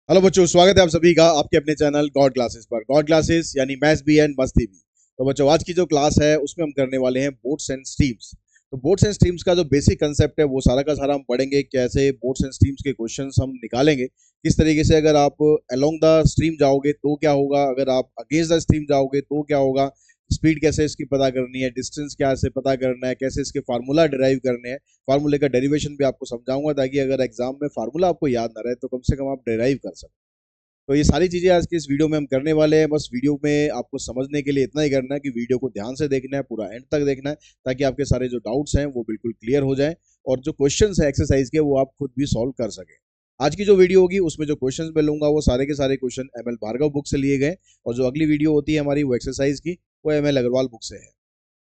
Hello बच्चों, स्वागत है आप सभी का आपके अपने चैनल गॉड क्लासेस पर। गॉड क्लासेस यानी मैथ्स भी एंड मस्ती भी। तो बच्चों, आज की जो क्लास है उसमें हम करने वाले हैं बोर्ड्स एंड स्ट्रीम्स। तो बोर्ड्स एंड स्ट्रीम्स का जो बेसिक कंसेप्ट है वो सारा का सारा हम पढ़ेंगे। कैसे बोर्ड्स एंड स्ट्रीम्स के क्वेश्चंस हम निकालेंगे, किस तरीके से अगर आप अलोंग द स्ट्रीम जाओगे तो क्या होगा, अगर आप अगेंस्ट द स्ट्रीम जाओगे तो क्या होगा, स्पीड कैसे इसकी पता करनी है, डिस्टेंस क्या से पता करना है, कैसे इसके फार्मूला डिराइव करने हैं। फार्मूले का डेरिवेशन भी आपको समझाऊंगा ताकि अगर एग्जाम में फार्मूला आपको याद ना रहे तो कम से कम आप डिराइव कर सकें। तो ये सारी चीजें आज के इस वीडियो में हम करने वाले हैं। बस वीडियो में आपको समझने के लिए इतना ही करना है कि वीडियो को ध्यान से देखना है, पूरा एंड तक देखना है, ताकि आपके सारे जो डाउट्स हैं वो बिल्कुल क्लियर हो जाएं और जो क्वेश्चंस है एक्सरसाइज के वो आप खुद भी सॉल्व कर सकें। आज की जो वीडियो होगी उसमें जो क्वेश्चंस मैं लूंगा वो सारे के सारे question M L Bhargava book से लिए गए, और जो अगली वीडियो होती है हमारी वो एक्सरसाइज की वो एम एल अग्रवाल बुक से है।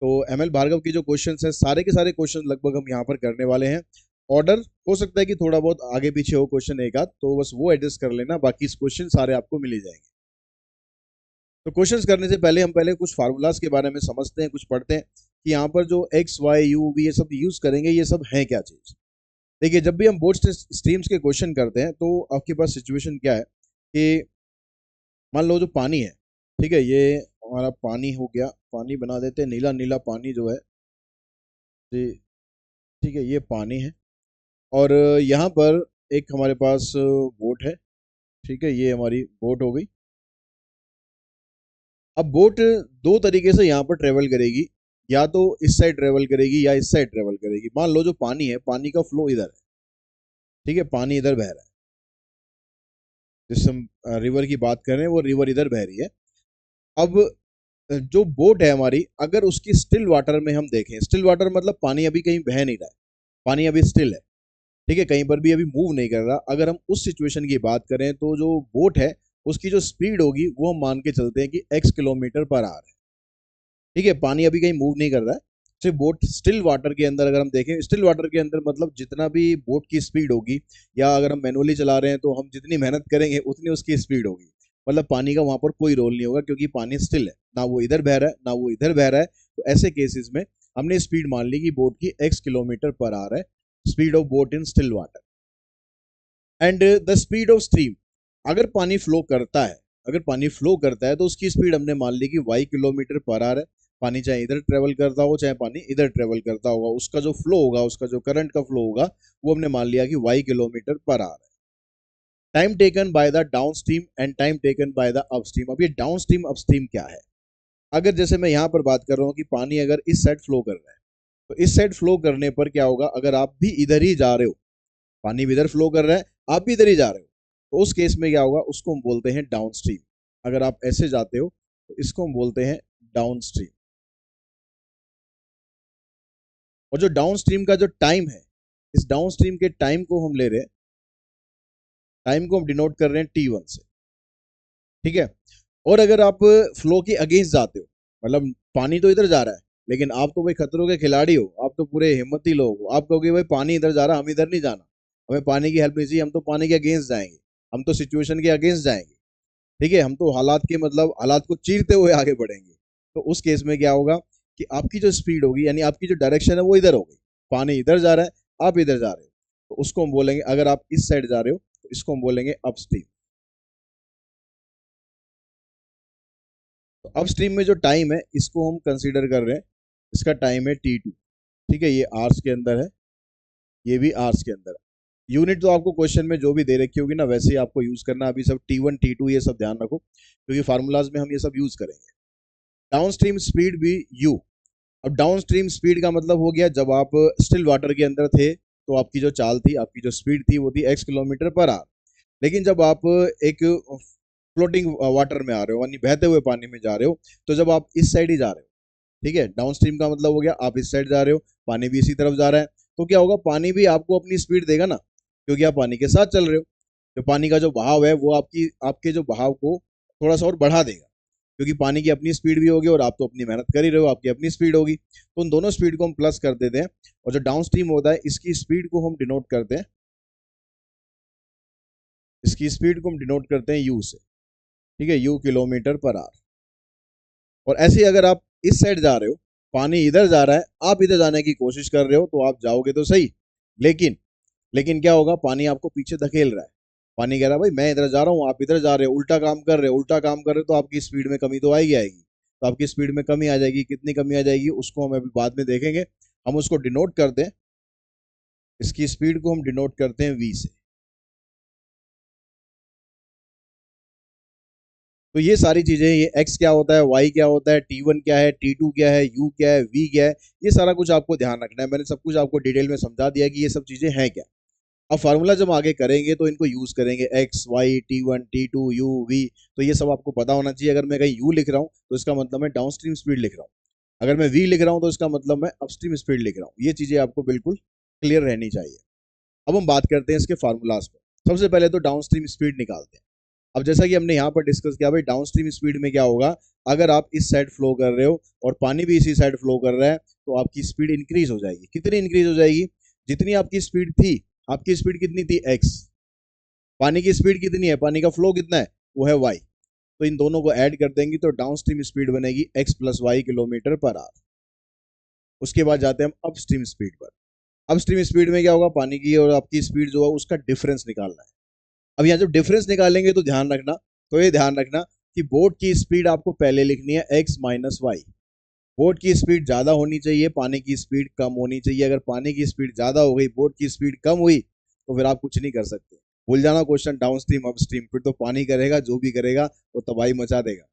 तो एम एल भार्गव की जो क्वेश्चन है सारे के सारे क्वेश्चन लगभग हम यहाँ पर करने वाले हैं। ऑर्डर हो सकता है कि थोड़ा बहुत आगे पीछे हो क्वेश्चन एक आध, तो बस वो एडजस्ट कर लेना, बाकी क्वेश्चन सारे आपको मिल ही जाएंगे। तो क्वेश्चंस करने से पहले हम पहले कुछ फार्मूलाज के बारे में समझते हैं, कुछ पढ़ते हैं कि यहाँ पर जो एक्स वाई यू वी ये सब यूज करेंगे ये सब है क्या चीज। देखिए, जब भी हम बोर्ड स्ट्रीम्स के क्वेश्चन करते हैं तो आपके पास सिचुएशन क्या है कि मान लो जो पानी है, ठीक है, ये हमारा पानी हो गया, पानी बना देते हैं, नीला नीला पानी जो है जी, ठीक है, ये पानी है। और यहाँ पर एक हमारे पास बोट है, ठीक है, ये हमारी बोट हो गई। अब बोट दो तरीके से यहाँ पर ट्रेवल करेगी, या तो इस साइड ट्रेवल करेगी या इस साइड ट्रेवल करेगी। मान लो जो पानी है, पानी का फ्लो इधर है, ठीक है, पानी इधर बह रहा है, जिस हम रिवर की बात कर रहे हैं वो रिवर इधर बह रही है। अब जो बोट है हमारी, अगर उसकी स्टिल वाटर में हम देखें, स्टिल वाटर मतलब पानी अभी कहीं बह नहीं रहा है, पानी अभी स्टिल है, ठीक है, कहीं पर भी अभी मूव नहीं कर रहा। अगर हम उस सिचुएशन की बात करें तो जो बोट है उसकी जो स्पीड होगी वो हम मान के चलते हैं कि x किलोमीटर पर आवर है, ठीक है, पानी अभी कहीं मूव नहीं कर रहा है। सिर्फ बोट स्टिल वाटर के अंदर अगर हम देखें, स्टिल वाटर के अंदर मतलब जितना भी बोट की स्पीड होगी, या अगर हम मैनुअली चला रहे हैं तो हम जितनी मेहनत करेंगे उतनी उसकी स्पीड होगी। मतलब पानी का वहां पर कोई रोल नहीं होगा, क्योंकि पानी स्टिल है, ना वो इधर बह रहा है ना वो इधर बह रहा है। तो ऐसे केसेस में हमने स्पीड मान ली कि बोट की x किलोमीटर पर आवर है, speed of boat in still water. And the speed of stream, अगर पानी फ्लो करता है, अगर पानी फ्लो करता है तो उसकी स्पीड हमने मान ली कि y किलोमीटर पर आवर है। पानी चाहे इधर ट्रेवल करता हो चाहे पानी इधर ट्रेवल करता होगा, उसका जो फ्लो होगा, उसका जो करंट का फ्लो होगा वो हमने मान लिया कि y किलोमीटर पर आवर है। Time taken by the down stream and time taken by the up stream. अब ये डाउन स्ट्रीम अप स्ट्रीम क्या है? अगर जैसे मैं यहाँ पर बात कर रहा हूँ कि पानी अगर इस साइड फ्लो कर रहा है, तो इस साइड फ्लो करने पर क्या होगा, अगर आप भी इधर ही जा रहे हो, पानी भी इधर फ्लो कर रहा है, आप भी इधर ही जा रहे हो, तो उस केस में क्या होगा, उसको हम बोलते हैं डाउन स्ट्रीम। अगर आप ऐसे जाते हो तो इसको हम बोलते हैं डाउन स्ट्रीम। और जो डाउन स्ट्रीम का जो टाइम है, इस डाउन स्ट्रीम के टाइम को हम ले रहे हैं, टाइम को हम डिनोट कर रहे हैं T1 से, ठीक है। और अगर आप फ्लो के अगेंस्ट जाते हो, मतलब पानी तो इधर जा रहा है लेकिन आप तो भाई खतरों के खिलाड़ी हो, आप तो पूरे हिम्मती लोग हो, आप कहोगे भाई पानी इधर जा रहा, हम इधर नहीं जाना, हमें पानी की हेल्प नहीं चाहिए, हम तो पानी के अगेंस्ट जाएंगे, हम तो सिचुएशन के अगेंस्ट जाएंगे, ठीक है, हम तो हालात के मतलब हालात को चीरते हुए आगे बढ़ेंगे। तो उस केस में क्या होगा कि आपकी जो स्पीड होगी, यानी आपकी जो डायरेक्शन है वो इधर होगी, पानी इधर जा रहा है, आप इधर जा रहे हो, तो उसको हम बोलेंगे, अगर आप इस साइड जा रहे हो तो इसको हम बोलेंगे अपस्ट्रीम। तो अपस्ट्रीम में जो टाइम है इसको हम कंसीडर कर रहे हैं, इसका टाइम है T2, ठीक है, ये आवर्स के अंदर है, ये भी आवर्स के अंदर है। यूनिट तो आपको क्वेश्चन में जो भी दे रखी होगी ना वैसे ही आपको यूज करना। अभी सब T1 T2 ये सब ध्यान रखो, क्योंकि फार्मूलाज में हम ये सब यूज करेंगे। डाउन स्ट्रीम स्पीड भी U। अब डाउन स्ट्रीम स्पीड का मतलब हो गया, जब आप स्टिल वाटर के अंदर थे तो आपकी जो चाल थी, आपकी जो स्पीड थी वो थी x किलोमीटर पर आवर। लेकिन जब आप एक फ्लोटिंग वाटर में आ रहे हो, यानी बहते हुए पानी में जा रहे हो, तो जब आप इस साइड ही जा रहे हो, ठीक है, डाउन स्ट्रीम का मतलब हो गया आप इस साइड जा रहे हो, पानी भी इसी तरफ जा रहा है, तो क्या होगा, पानी भी आपको अपनी स्पीड देगा ना, क्योंकि आप पानी के साथ चल रहे हो। जो पानी का जो बहाव है वो आपके जो बहाव को थोड़ा सा और बढ़ा देगा, क्योंकि पानी की अपनी स्पीड भी होगी और आप तो अपनी मेहनत कर ही रहे हो, आपकी अपनी स्पीड होगी, तो उन दोनों स्पीड को हम प्लस कर देते हैं। और जो डाउन स्ट्रीम होता है इसकी स्पीड को हम डिनोट करते हैं, इसकी स्पीड को हम डिनोट करते हैं U से, ठीक है, U किलोमीटर पर आवर। और ऐसे ही अगर आप इस साइड जा रहे हो, पानी इधर जा रहा है, आप इधर जाने की कोशिश कर रहे हो, तो आप जाओगे तो सही, लेकिन लेकिन क्या होगा, पानी आपको पीछे धकेल रहा है, पानी कह रहा है भाई मैं इधर जा रहा हूँ, आप इधर जा रहे हो, उल्टा काम कर रहे हो, उल्टा काम कर रहे हो, तो आपकी स्पीड में कमी तो आएगी आएगी। तो आपकी स्पीड में कमी आ जाएगी, कितनी कमी आ जाएगी उसको हम अभी बाद में देखेंगे। हम उसको डिनोट करते हैं, इसकी स्पीड को हम डिनोट करते हैं v से। तो ये सारी चीजें, ये x क्या होता है, y क्या होता है, t1 क्या है, t2 क्या है, u क्या है, v क्या है, ये सारा कुछ आपको ध्यान रखना है। मैंने सब कुछ आपको डिटेल में समझा दिया कि ये सब चीजें हैं क्या। अब फार्मूला जब आगे करेंगे तो इनको यूज करेंगे, x y t1 t2 u v। तो ये सब आपको पता होना चाहिए। अगर मैं कहीं u लिख रहा हूँ तो इसका मतलब मैं डाउनस्ट्रीम स्पीड लिख रहा हूँ, अगर मैं v लिख रहा हूँ तो इसका मतलब मैं अपस्ट्रीम स्पीड लिख रहा हूँ। ये चीजें आपको बिल्कुल क्लियर रहनी चाहिए। अब हम बात करते हैं इसके फार्मूलाज पर। सबसे पहले तो डाउनस्ट्रीम स्पीड निकालते हैं। अब जैसा कि हमने यहाँ पर डिस्कस किया भाई, डाउनस्ट्रीम स्पीड में क्या होगा, अगर आप इस साइड फ्लो कर रहे हो और पानी भी इसी साइड फ्लो कर रहा है तो आपकी स्पीड इंक्रीज हो जाएगी। कितनी इंक्रीज हो जाएगी, जितनी आपकी स्पीड थी, आपकी स्पीड कितनी थी x, पानी की स्पीड कितनी है, पानी का फ्लो कितना है, वो है y। तो इन दोनों को ऐड कर देंगे तो डाउनस्ट्रीम स्पीड बनेगी x plus y kilometre per hour. उसके बाद जाते हैं हम अपस्ट्रीम स्पीड पर। अपस्ट्रीम स्पीड में क्या होगा, पानी की और आपकी स्पीड जो है उसका डिफरेंस निकालना है। अब यहाँ जब डिफरेंस निकालेंगे तो ध्यान रखना, तो ये ध्यान रखना कि बोट की स्पीड आपको पहले लिखनी है x माइनस वाई। बोट की स्पीड ज्यादा होनी चाहिए, पानी की स्पीड कम होनी चाहिए। अगर पानी की स्पीड ज्यादा हो गई, बोट की स्पीड कम हुई, तो फिर आप कुछ नहीं कर सकते। भूल जाना question down stream up stream, फिर तो पानी करेगा जो भी करेगा वो तबाही मचा देगा।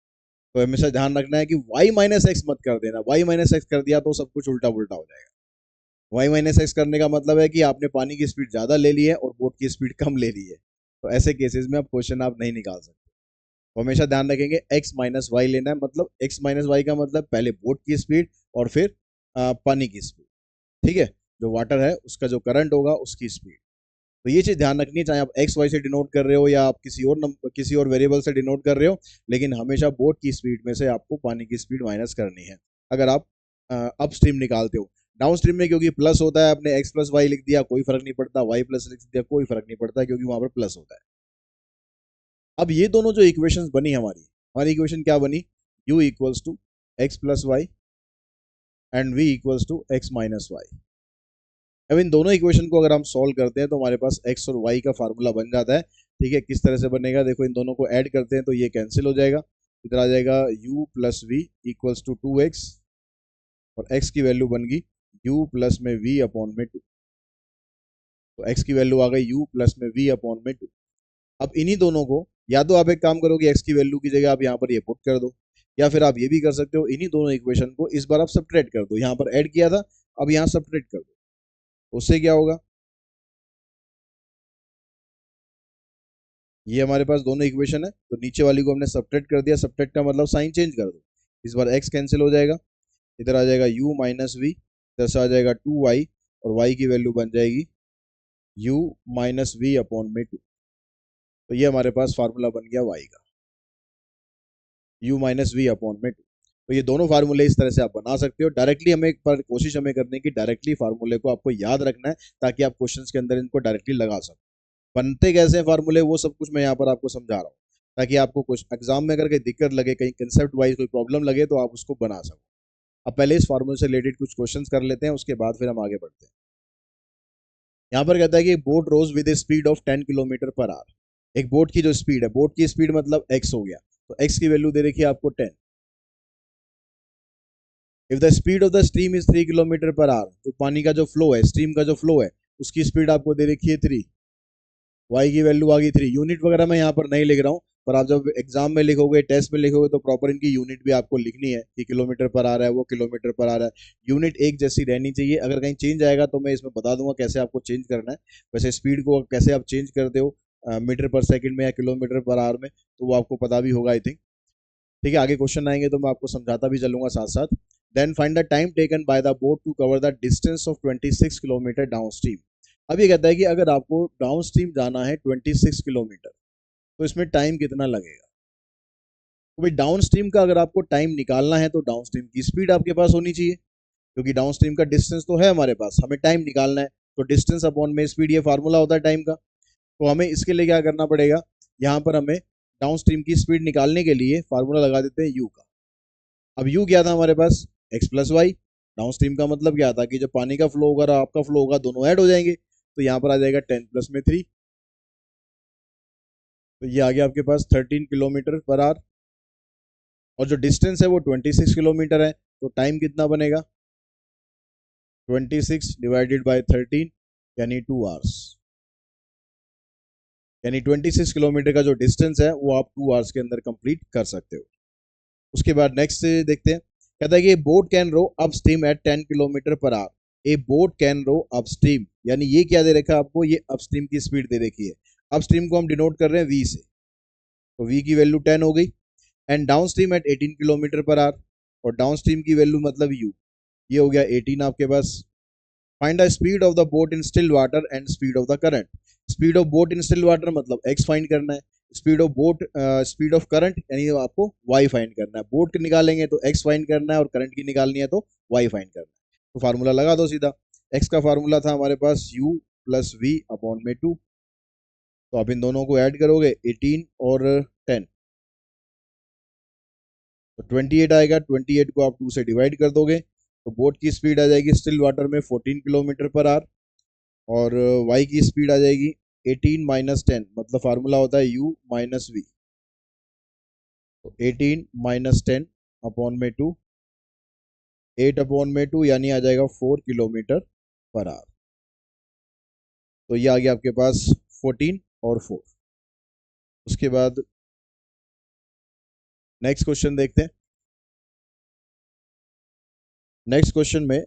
तो हमेशा ध्यान रखना है कि y माइनस एक्स मत कर देना। y माइनस एक्स कर दिया तो सब कुछ उल्टा पुल्टा हो जाएगा। y माइनस एक्स करने का मतलब है कि आपने पानी की स्पीड ज्यादा ले ली है और बोट की स्पीड कम ले ली है। तो ऐसे केसेस में आप क्वेश्चन आप नहीं निकाल सकते। तो हमेशा ध्यान रखेंगे x माइनस वाई लेना है, मतलब x माइनस वाई का मतलब पहले बोट की स्पीड और फिर पानी की स्पीड। ठीक है, जो वाटर है उसका जो करंट होगा उसकी स्पीड। तो ये चीज ध्यान रखनी है, चाहे आप एक्स वाई से डिनोट कर रहे हो या आप किसी और वेरिएबल से डिनोट कर रहे हो, लेकिन हमेशा बोट की स्पीड में से आपको पानी की स्पीड माइनस करनी है अगर आप अप स्ट्रीम निकालते हो। डाउन स्ट्रीम में क्योंकि प्लस होता है, आपने एक्स प्लस वाई लिख दिया कोई फर्क नहीं पड़ता, वाई प्लस लिख दिया कोई फर्क नहीं पड़ता, क्योंकि वहां पर प्लस होता है। अब ये दोनों जो इक्वेशंस बनी हमारी इक्वेशन क्या बनी, u equals to x plus y and v equals to x minus y. अब इन दोनों इक्वेशन को अगर हम सॉल्व करते हैं तो हमारे पास x और y का फार्मूला बन जाता है। ठीक है, किस तरह से बनेगा, देखो इन दोनों को ऐड करते हैं तो ये कैंसिल हो जाएगा, इधर आ जाएगा u plus v equals to 2x, और x की वैल्यू बन गई u प्लस में v अपॉन में 2। तो x की वैल्यू आ गई u प्लस में v अपॉन में 2। अब इन्हीं दोनों को, या तो आप एक काम करोगे x की वैल्यू की जगह आप यहाँ पर ये पुट कर दो, या फिर आप ये भी कर सकते हो, इन्हीं दोनों इक्वेशन को इस बार आप सब्ट्रैक्ट कर दो। यहाँ पर ऐड किया था, अब यहाँ सब्ट्रैक्ट कर दो, उससे क्या होगा, ये हमारे पास दोनों इक्वेशन है तो नीचे वाली को हमने सब्ट्रैक्ट कर दिया। सब्ट्रैक्ट का मतलब साइन चेंज कर दो, इस बार x कैंसिल हो जाएगा, इधर आ जाएगा u माइनस वी, इधर से आ जाएगा 2y, और y की वैल्यू बन जाएगी u माइनस वी अपॉन में 2। तो ये हमारे पास फार्मूला बन गया y का, u माइनस वी अपॉन में 2। तो ये दोनों फार्मूले इस तरह से आप बना सकते हो डायरेक्टली। हमें एक बार कोशिश हमें करने की डायरेक्टली फार्मूले को आपको याद रखना है, ताकि आप क्वेश्चंस के अंदर इनको डायरेक्टली लगा सको। बनते कैसे हैं फार्मूले वो सब कुछ मैं यहाँ पर आपको समझा रहा हूँ, ताकि आपको कुछ एग्जाम में अगर कहीं दिक्कत लगे, कहीं कंसेप्ट वाइज कोई प्रॉब्लम लगे तो आप उसको बना सको। अब पहले इस फार्मूले से रिलेटेड कुछ क्वेश्चंस कर लेते हैं, उसके बाद फिर हम आगे बढ़ते हैं। यहाँ पर कहता है कि boat rows with a speed of 10 kilometre per hour. एक बोट की जो स्पीड है, बोट की स्पीड मतलब x हो गया, तो x की वैल्यू दे रखी है आपको 10। If the speed of the stream is 3 kilometre per hour, तो पानी का जो फ्लो है, स्ट्रीम का जो फ्लो है, उसकी स्पीड आपको दे रखी है 3, y की वैल्यू आ गई 3। यूनिट वगैरह मैं यहाँ पर नहीं लिख रहा हूँ, पर आप जब एग्जाम में लिखोगे, टेस्ट में लिखोगे, तो प्रॉपर इनकी यूनिट भी आपको लिखनी है कि किलोमीटर पर आ रहा है, वो किलोमीटर पर आ रहा है। यूनिट एक जैसी रहनी चाहिए। अगर कहीं चेंज आएगा तो मैं इसमें बता दूंगा कैसे आपको चेंज करना है। वैसे स्पीड को कैसे आप चेंज करते हो मीटर पर सेकंड में या किलोमीटर पर आवर में, तो वो आपको पता भी होगा आई थिंक। ठीक है, आगे क्वेश्चन आएंगे तो मैं आपको समझाता भी चलूंगा साथ साथ। Then find the time taken by the boat to cover the distance of 26 kilometre down stream. अब ये कहता है कि अगर आपको डाउन स्ट्रीम जाना है 26 किलोमीटर, तो इसमें टाइम कितना लगेगा। तो भाई डाउन स्ट्रीम का अगर आपको टाइम निकालना है तो डाउन स्ट्रीम की स्पीड आपके पास होनी चाहिए, क्योंकि डाउन स्ट्रीम का डिस्टेंस तो है हमारे पास, हमें टाइम निकालना है। तो डिस्टेंस अपॉन में स्पीड, ये फार्मूला होता है टाइम का। तो हमें इसके लिए क्या करना पड़ेगा, यहाँ पर हमें डाउन स्ट्रीम की स्पीड निकालने के लिए फार्मूला लगा देते हैं यू का। अब यू क्या था हमारे पास, x plus y. Downstream का मतलब क्या था कि जब पानी का फ्लो होगा और आपका फ्लो होगा, दोनों ऐड हो जाएंगे, तो यहाँ पर आ जाएगा 10 प्लस में 3। तो ये आ गया आपके पास 13 km/h, और जो डिस्टेंस है वो 26 km है, तो टाइम कितना बनेगा? 26 ÷ 13 यानी 2 आवर्स। यानी 26 km का जो डिस्टेंस है वो आप 2 आवर्स के अंदर कंप्लीट कर सकते हो। उसके बाद नेक्स्ट देखते हैं, कहता है कि boat can row upstream at 10 km/h। A boat can row upstream, यानी ये क्या दे रखा है आपको? ये अप स्ट्रीम की स्पीड दे रखी है। अप स्ट्रीम को हम डिनोट कर रहे हैं वी से, तो वी की वैल्यू 10 हो गई। And downstream eight 18 km/h, और डाउन स्ट्रीम की वैल्यू मतलब यू, ये हो गया 18 आपके पास। Find the speed of the boat in still water and speed of the current. Speed of boat in still water मतलब एक्स फाइंड करना है, speed of boat speed of current यानी आपको वाई फाइंड करना है। बोट की निकालेंगे तो एक्स फाइंड करना है, और करंट की निकालनी है तो वाई फाइंड करना है। तो फार्मूला लगा दो सीधा। एक्स का फार्मूला था हमारे पास यू प्लस वी अपॉन में 2, तो आप इन दोनों को ऐड करोगे 18 और 10, तो 28 आएगा। 28 को आप 2 से डिवाइड कर दोगे तो बोट की स्पीड आ जाएगी स्टिल वाटर में 14 km/h, और y की स्पीड आ जाएगी 18 - 10, मतलब फार्मूला होता है u माइनस वी। तो 18 - 10 अपॉन में 2, 8 अपॉन में 2 यानी आ जाएगा 4 km/h। तो ये आ गया आपके पास 14 और 4। उसके बाद नेक्स्ट क्वेश्चन देखते हैं। नेक्स्ट क्वेश्चन में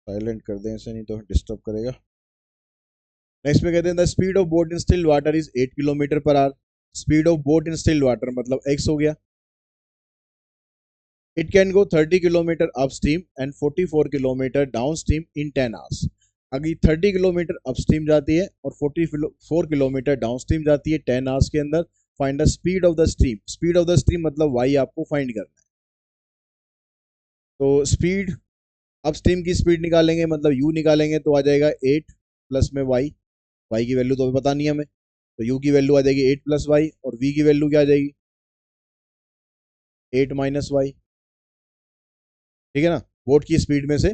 साइलेंट कर दें इसे, नहीं तो डिस्टर्ब करेगा। नेक्स्ट में कहते हैं the speed of boat in still water is 8 km/h। Speed of boat in still water मतलब x हो गया। It can go 30 km upstream and 44 km downstream in 10 hours. अगर 30 km अपस्ट्रीम जाती है और 44 km डाउनस्ट्रीम जाती है 10 आवर्स के अंदर। Find the speed of the stream. Speed of the stream मतलब y आपको फाइंड करना है। तो स्पीड अपस्ट्रीम की स्पीड निकालेंगे मतलब u निकालेंगे तो आ जाएगा 8 प्लस में y। y की वैल्यू तो अभी पता नहीं हमें, तो u की वैल्यू आ जाएगी 8 प्लस y, और v की वैल्यू क्या आ जाएगी? 8 माइनस वाई। ठीक है ना? बोट की स्पीड में से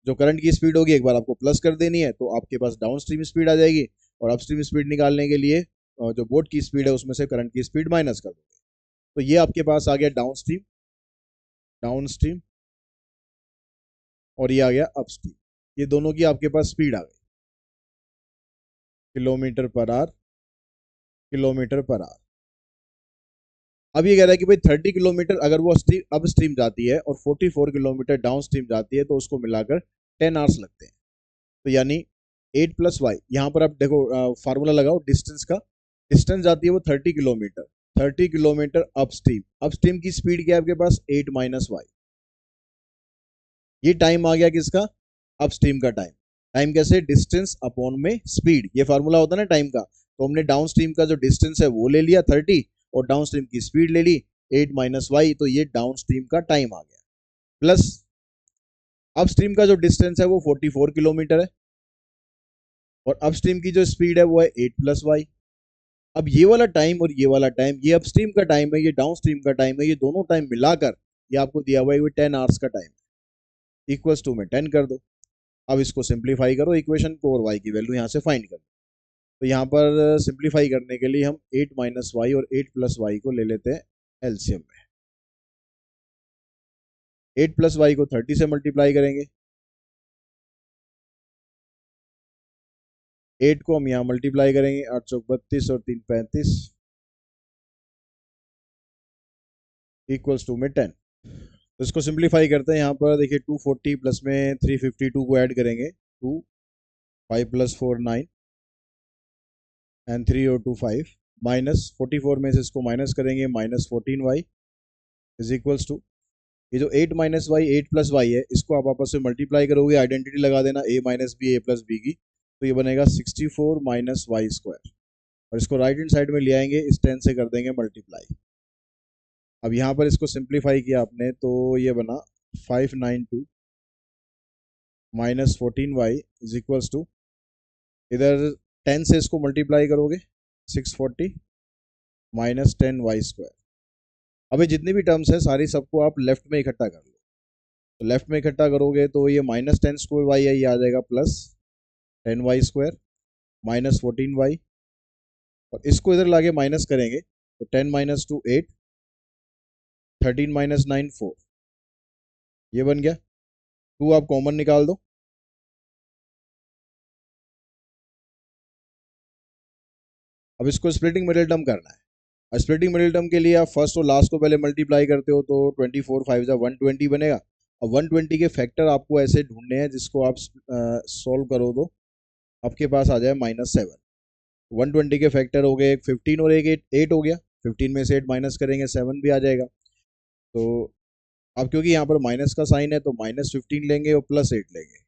जो करंट की स्पीड होगी एक बार आपको प्लस कर देनी है, तो आपके पास डाउन स्ट्रीम स्पीड आ जाएगी, और अपस्ट्रीम स्पीड निकालने के लिए जो बोट की स्पीड है उसमें से करंट की स्पीड माइनस कर दोगे। तो ये आपके पास आ गया डाउन स्ट्रीम, डाउन स्ट्रीम, और ये आ गया अपस्ट्रीम। ये दोनों की आपके पास स्पीड आ गई km/h, km/h। अब ये कह रहा है कि भाई 30 किलोमीटर अगर वो अप स्ट्रीम जाती है और 44 किलोमीटर डाउन स्ट्रीम जाती है, तो उसको मिलाकर 10 आवर्स लगते हैं। तो यानी 8 प्लस वाई, यहाँ पर आप देखो फार्मूला लगाओ डिस्टेंस का। डिस्टेंस जाती है वो 30 kilometre, 30 kilometre up stream. Up stream की स्पीड क्या है आपके पास? 8 माइनस वाई। ये टाइम आ गया किसका? अप स्ट्रीम का टाइम। टाइम कैसे? डिस्टेंस अपॉन में स्पीड, ये फार्मूला होता है ना टाइम का। तो हमने डाउन स्ट्रीम का जो डिस्टेंस है वो ले लिया 30, और डाउन स्ट्रीम की स्पीड ले ली 8 माइनस वाई, तो ये डाउन स्ट्रीम का टाइम आ गया। प्लस अप स्ट्रीम का जो डिस्टेंस है वो 44 किलोमीटर है, और अप स्ट्रीम की जो स्पीड है वो है 8 प्लस वाई। अब ये वाला टाइम और ये वाला टाइम, ये अप स्ट्रीम का टाइम है, ये डाउन स्ट्रीम का टाइम है, ये दोनों टाइम मिलाकर ये आपको दिया हुआ है 10 आवर्स का टाइम, इक्वल्स टू में 10 कर दो। अब इसको सिंप्लीफाई करो इक्वेशन को, और वाई की वैल्यू यहाँ से फाइंड करो। तो यहाँ पर सिंप्लीफाई करने के लिए हम 8 माइनस वाई और 8 प्लस वाई को ले लेते हैं एलसीएम में। 8 प्लस वाई को 30 से मल्टीप्लाई करेंगे, 8 को हम यहाँ मल्टीप्लाई करेंगे, 8 चौक 32 और 3 35, इक्वल्स टू में 10। तो इसको सिंप्लीफाई करते हैं। यहाँ पर देखिए 240 प्लस में 352 को ऐड करेंगे, 2 5 प्लस 4 9 एंड 3 और 2 5, माइनस 44 में से इसको माइनस करेंगे, minus 14y is equals to, ये जो 8 माइनस वाई 8 प्लस वाई है, इसको आप आपस में मल्टीप्लाई करोगे, आइडेंटिटी लगा देना a minus b a plus b की, तो ये बनेगा 64 माइनस वाई स्क्वायर, और इसको राइट हैंड साइड में ले आएंगे, इस 10 से कर देंगे मल्टीप्लाई। अब यहाँ पर इसको सिंप्लीफाई किया आपने तो ये बना 592 minus 14y is equals to, इधर 10 से इसको मल्टीप्लाई करोगे 640 माइनस 10y स्क्वायर। अभी जितनी भी टर्म्स है सारी सबको आप लेफ्ट में इकट्ठा कर लो। तो लेफ्ट में इकट्ठा करोगे तो ये माइनस 10 स्क्वायर वाई है, ये आ जाएगा plus 10y square, minus 14y, और इसको इधर लाके माइनस करेंगे तो 10 माइनस 2 8, 13 माइनस 9 4, ये बन गया। 2 आप कॉमन निकाल दो, अब इसको स्प्लिटिंग मिडिल टर्म करना है। और स्प्लिटिंग मिडिल टर्म के लिए आप फर्स्ट और लास्ट को पहले मल्टीप्लाई करते हो तो 24 5 जा 120 बनेगा। और 120 के फैक्टर आपको ऐसे ढूंढने हैं जिसको आप सॉल्व करो तो आपके पास आ जाए -7। 120 के फैक्टर हो गए, एक 15 और एक 8 हो गया। 15 में से 8 माइनस करेंगे 7 भी आ जाएगा। तो अब क्योंकि यहाँ पर माइनस का साइन है तो -15 लेंगे और +8 लेंगे।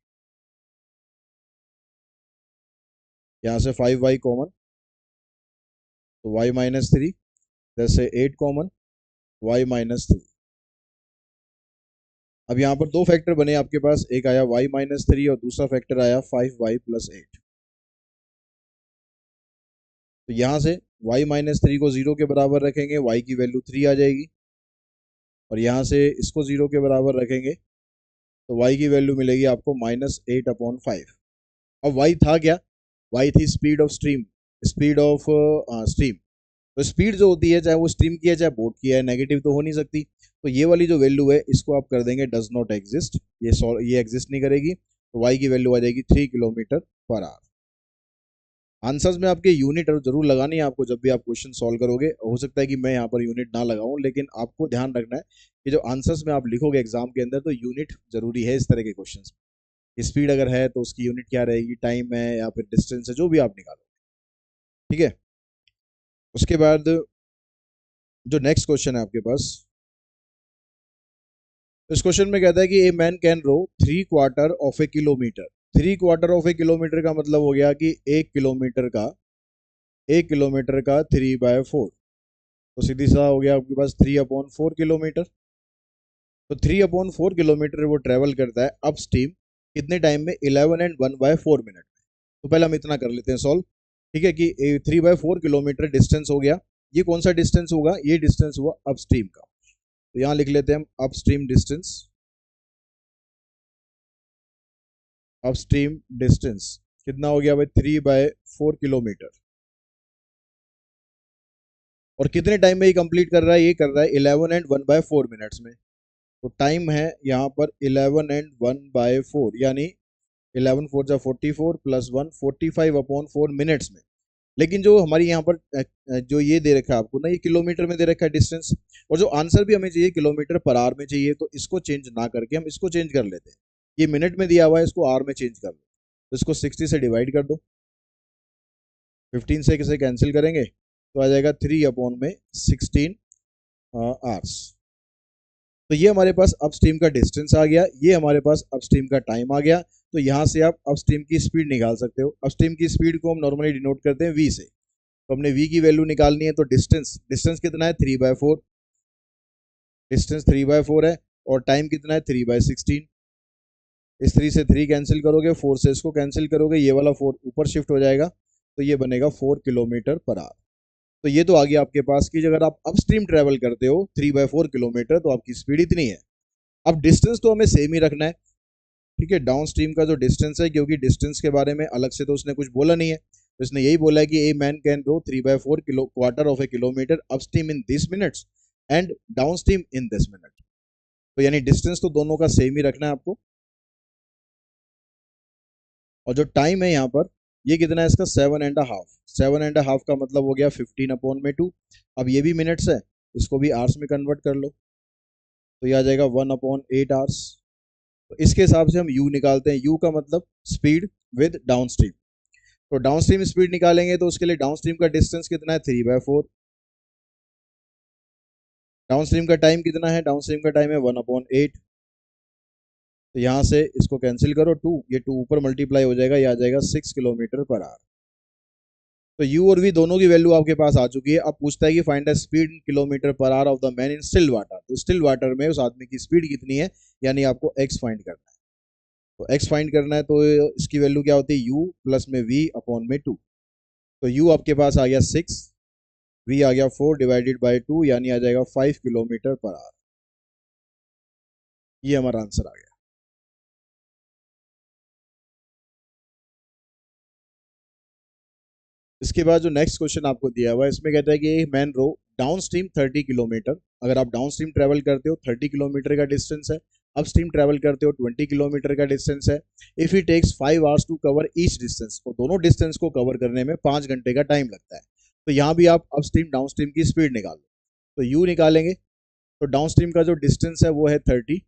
यहाँ से 5y कॉमन तो y-3, जैसे 8 कॉमन y-3। अब यहाँ पर दो फैक्टर बने आपके पास, एक आया y-3 और दूसरा फैक्टर आया 5y+8। तो यहाँ से y-3 को 0 के बराबर रखेंगे, y की वैल्यू 3 आ जाएगी। और यहाँ से इसको 0 के बराबर रखेंगे तो y की वैल्यू मिलेगी आपको -8/5। अब y था क्या? y थी speed of stream, speed of stream. तो स्पीड जो होती है चाहे वो स्ट्रीम की है चाहे बोट की है, नेगेटिव तो हो नहीं सकती। तो ये वाली जो वैल्यू है इसको आप कर देंगे डज नॉट एग्जिस्ट, ये एग्जिस्ट नहीं करेगी। तो y की वैल्यू आ जाएगी 3 किलोमीटर पर आवर। आंसर्स में आपके यूनिट जरूर लगानी है आपको जब भी आप क्वेश्चन सॉल्व करोगे। हो सकता है कि मैं यहाँ पर यूनिट ना लगाऊं, लेकिन आपको ध्यान रखना है कि जो आंसर्स में आप लिखोगे एग्जाम के अंदर तो यूनिट जरूरी है इस तरह के क्वेश्चन में। स्पीड अगर है तो उसकी यूनिट क्या रहेगी, टाइम है या फिर डिस्टेंस है, जो भी आप निकालो। ठीक है। उसके बाद जो नेक्स्ट क्वेश्चन है आपके पास, इस क्वेश्चन में कहता है कि a man can row 3/4 of a kilometre. 3/4 of a kilometre का मतलब हो गया कि 1 किलोमीटर का 3/4। तो सीधी सा हो गया आपके पास 3/4 किलोमीटर। तो 3/4 किलोमीटर वो ट्रेवल करता है अप स्ट्रीम कितने टाइम में? 11 and 1/4 मिनट में। तो पहले हम इतना कर लेते हैं सॉल्व। ठीक है कि 3/4 किलोमीटर डिस्टेंस हो गया। ये कौन सा डिस्टेंस होगा? ये डिस्टेंस हुआ अप स्ट्रीम का। तो यहाँ लिख लेते हैं हम up stream distance. Up stream distance कितना हो गया भाई? 3/4 किलोमीटर। और कितने टाइम में ये कंप्लीट कर रहा है? ये कर रहा है 11 and 1/4 मिनट्स में। तो टाइम है यहाँ पर 11 and 1/4, यानी 11 4 जा 44 प्लस 1 45/4 मिनट्स में। लेकिन जो हमारी यहाँ पर जो ये दे रखा है आपको ना, ये किलोमीटर में दे रखा है डिस्टेंस। और जो आंसर भी हमें चाहिए किलोमीटर पर आवर में चाहिए, तो इसको चेंज ना करके हम इसको चेंज कर लेते हैं। ये मिनट में दिया हुआ है, इसको आवर में चेंज कर लो। तो इसको 60 से डिवाइड कर दो, 15 से किसे कैंसिल करेंगे तो आ जाएगा 3/16 आवर्स। तो ये हमारे पास अपस्ट्रीम का डिस्टेंस आ गया, ये हमारे पास अपस्ट्रीम का टाइम आ गया। तो यहाँ से आप अपस्ट्रीम की स्पीड निकाल सकते हो। अपस्ट्रीम की स्पीड को हम नॉर्मली डिनोट करते हैं v से। तो हमने v की वैल्यू निकालनी है, तो डिस्टेंस डिस्टेंस कितना है? 3/4। डिस्टेंस 3/4 है और टाइम कितना है? 3/16। इस 3 से 3 कैंसिल करोगे, 4 से इसको कैंसिल करोगे, ये वाला 4 ऊपर शिफ्ट हो जाएगा तो ये बनेगा 4 किलोमीटर पर आवर। तो ये तो आ गया आपके पास कि अगर आप अपस्ट्रीम ट्रेवल करते हो 3/4 किलोमीटर तो आपकी स्पीड इतनी है। अब डिस्टेंस तो हमें सेम ही रखना है। ठीक है, डाउन स्ट्रीम का जो डिस्टेंस है, क्योंकि डिस्टेंस के बारे में अलग से तो उसने कुछ बोला नहीं है, तो इसने यही बोला है कि a man can row 3/4 of a kilometre upstream in this minutes and downstream in this minute. तो यानी डिस्टेंस तो दोनों का सेम ही रखना है आपको। और जो टाइम है यहाँ पर ये कितना है इसका? 7.5। 7.5 का मतलब हो गया 15/2। अब ये भी मिनट्स है, इसको भी आवर्स में कन्वर्ट कर लो तो ये आ जाएगा 1/8 आवर्स। तो इसके हिसाब से हम u निकालते हैं। u का मतलब स्पीड विद डाउन स्ट्रीम। तो डाउन स्ट्रीम स्पीड निकालेंगे तो उसके लिए डाउन स्ट्रीम का डिस्टेंस कितना है? 3/4। डाउन स्ट्रीम का टाइम कितना है? डाउन स्ट्रीम का टाइम है 1/8। तो यहाँ से इसको कैंसिल करो, 2 ये 2 ऊपर मल्टीप्लाई हो जाएगा, ये आ जाएगा 6 किलोमीटर पर आवर। तो u और v दोनों की वैल्यू आपके पास आ चुकी है। अब पूछता है कि find the speed in kilometre per hour of the man in still water. तो स्टिल वाटर में उस आदमी की स्पीड कितनी है, यानी आपको x फाइंड करना है। तो x फाइंड करना है तो इसकी वैल्यू क्या होती है? u प्लस में v अपॉन में 2। तो u आपके पास आ गया 6, v आ गया 4 डिवाइडेड बाई 2, यानी आ जाएगा 5 किलोमीटर पर आवर। ये हमारा आंसर आ गया। इसके बाद जो नेक्स्ट क्वेश्चन आपको दिया हुआ है इसमें कहता है कि मैन रो डाउन स्ट्रीम 30 किलोमीटर। अगर आप डाउन स्ट्रीम ट्रेवल करते हो 30 किलोमीटर का डिस्टेंस है, अप स्ट्रीम ट्रेवल करते हो 20 किलोमीटर का डिस्टेंस है। If he takes 5 hours to cover each distance, तो दोनों डिस्टेंस को कवर करने में 5 घंटे का टाइम लगता है। तो यहाँ भी आप अप स्ट्रीम डाउन स्ट्रीम की स्पीड निकाल लो। तो यू निकालेंगे, तो डाउन स्ट्रीम का जो डिस्टेंस है वो है 30,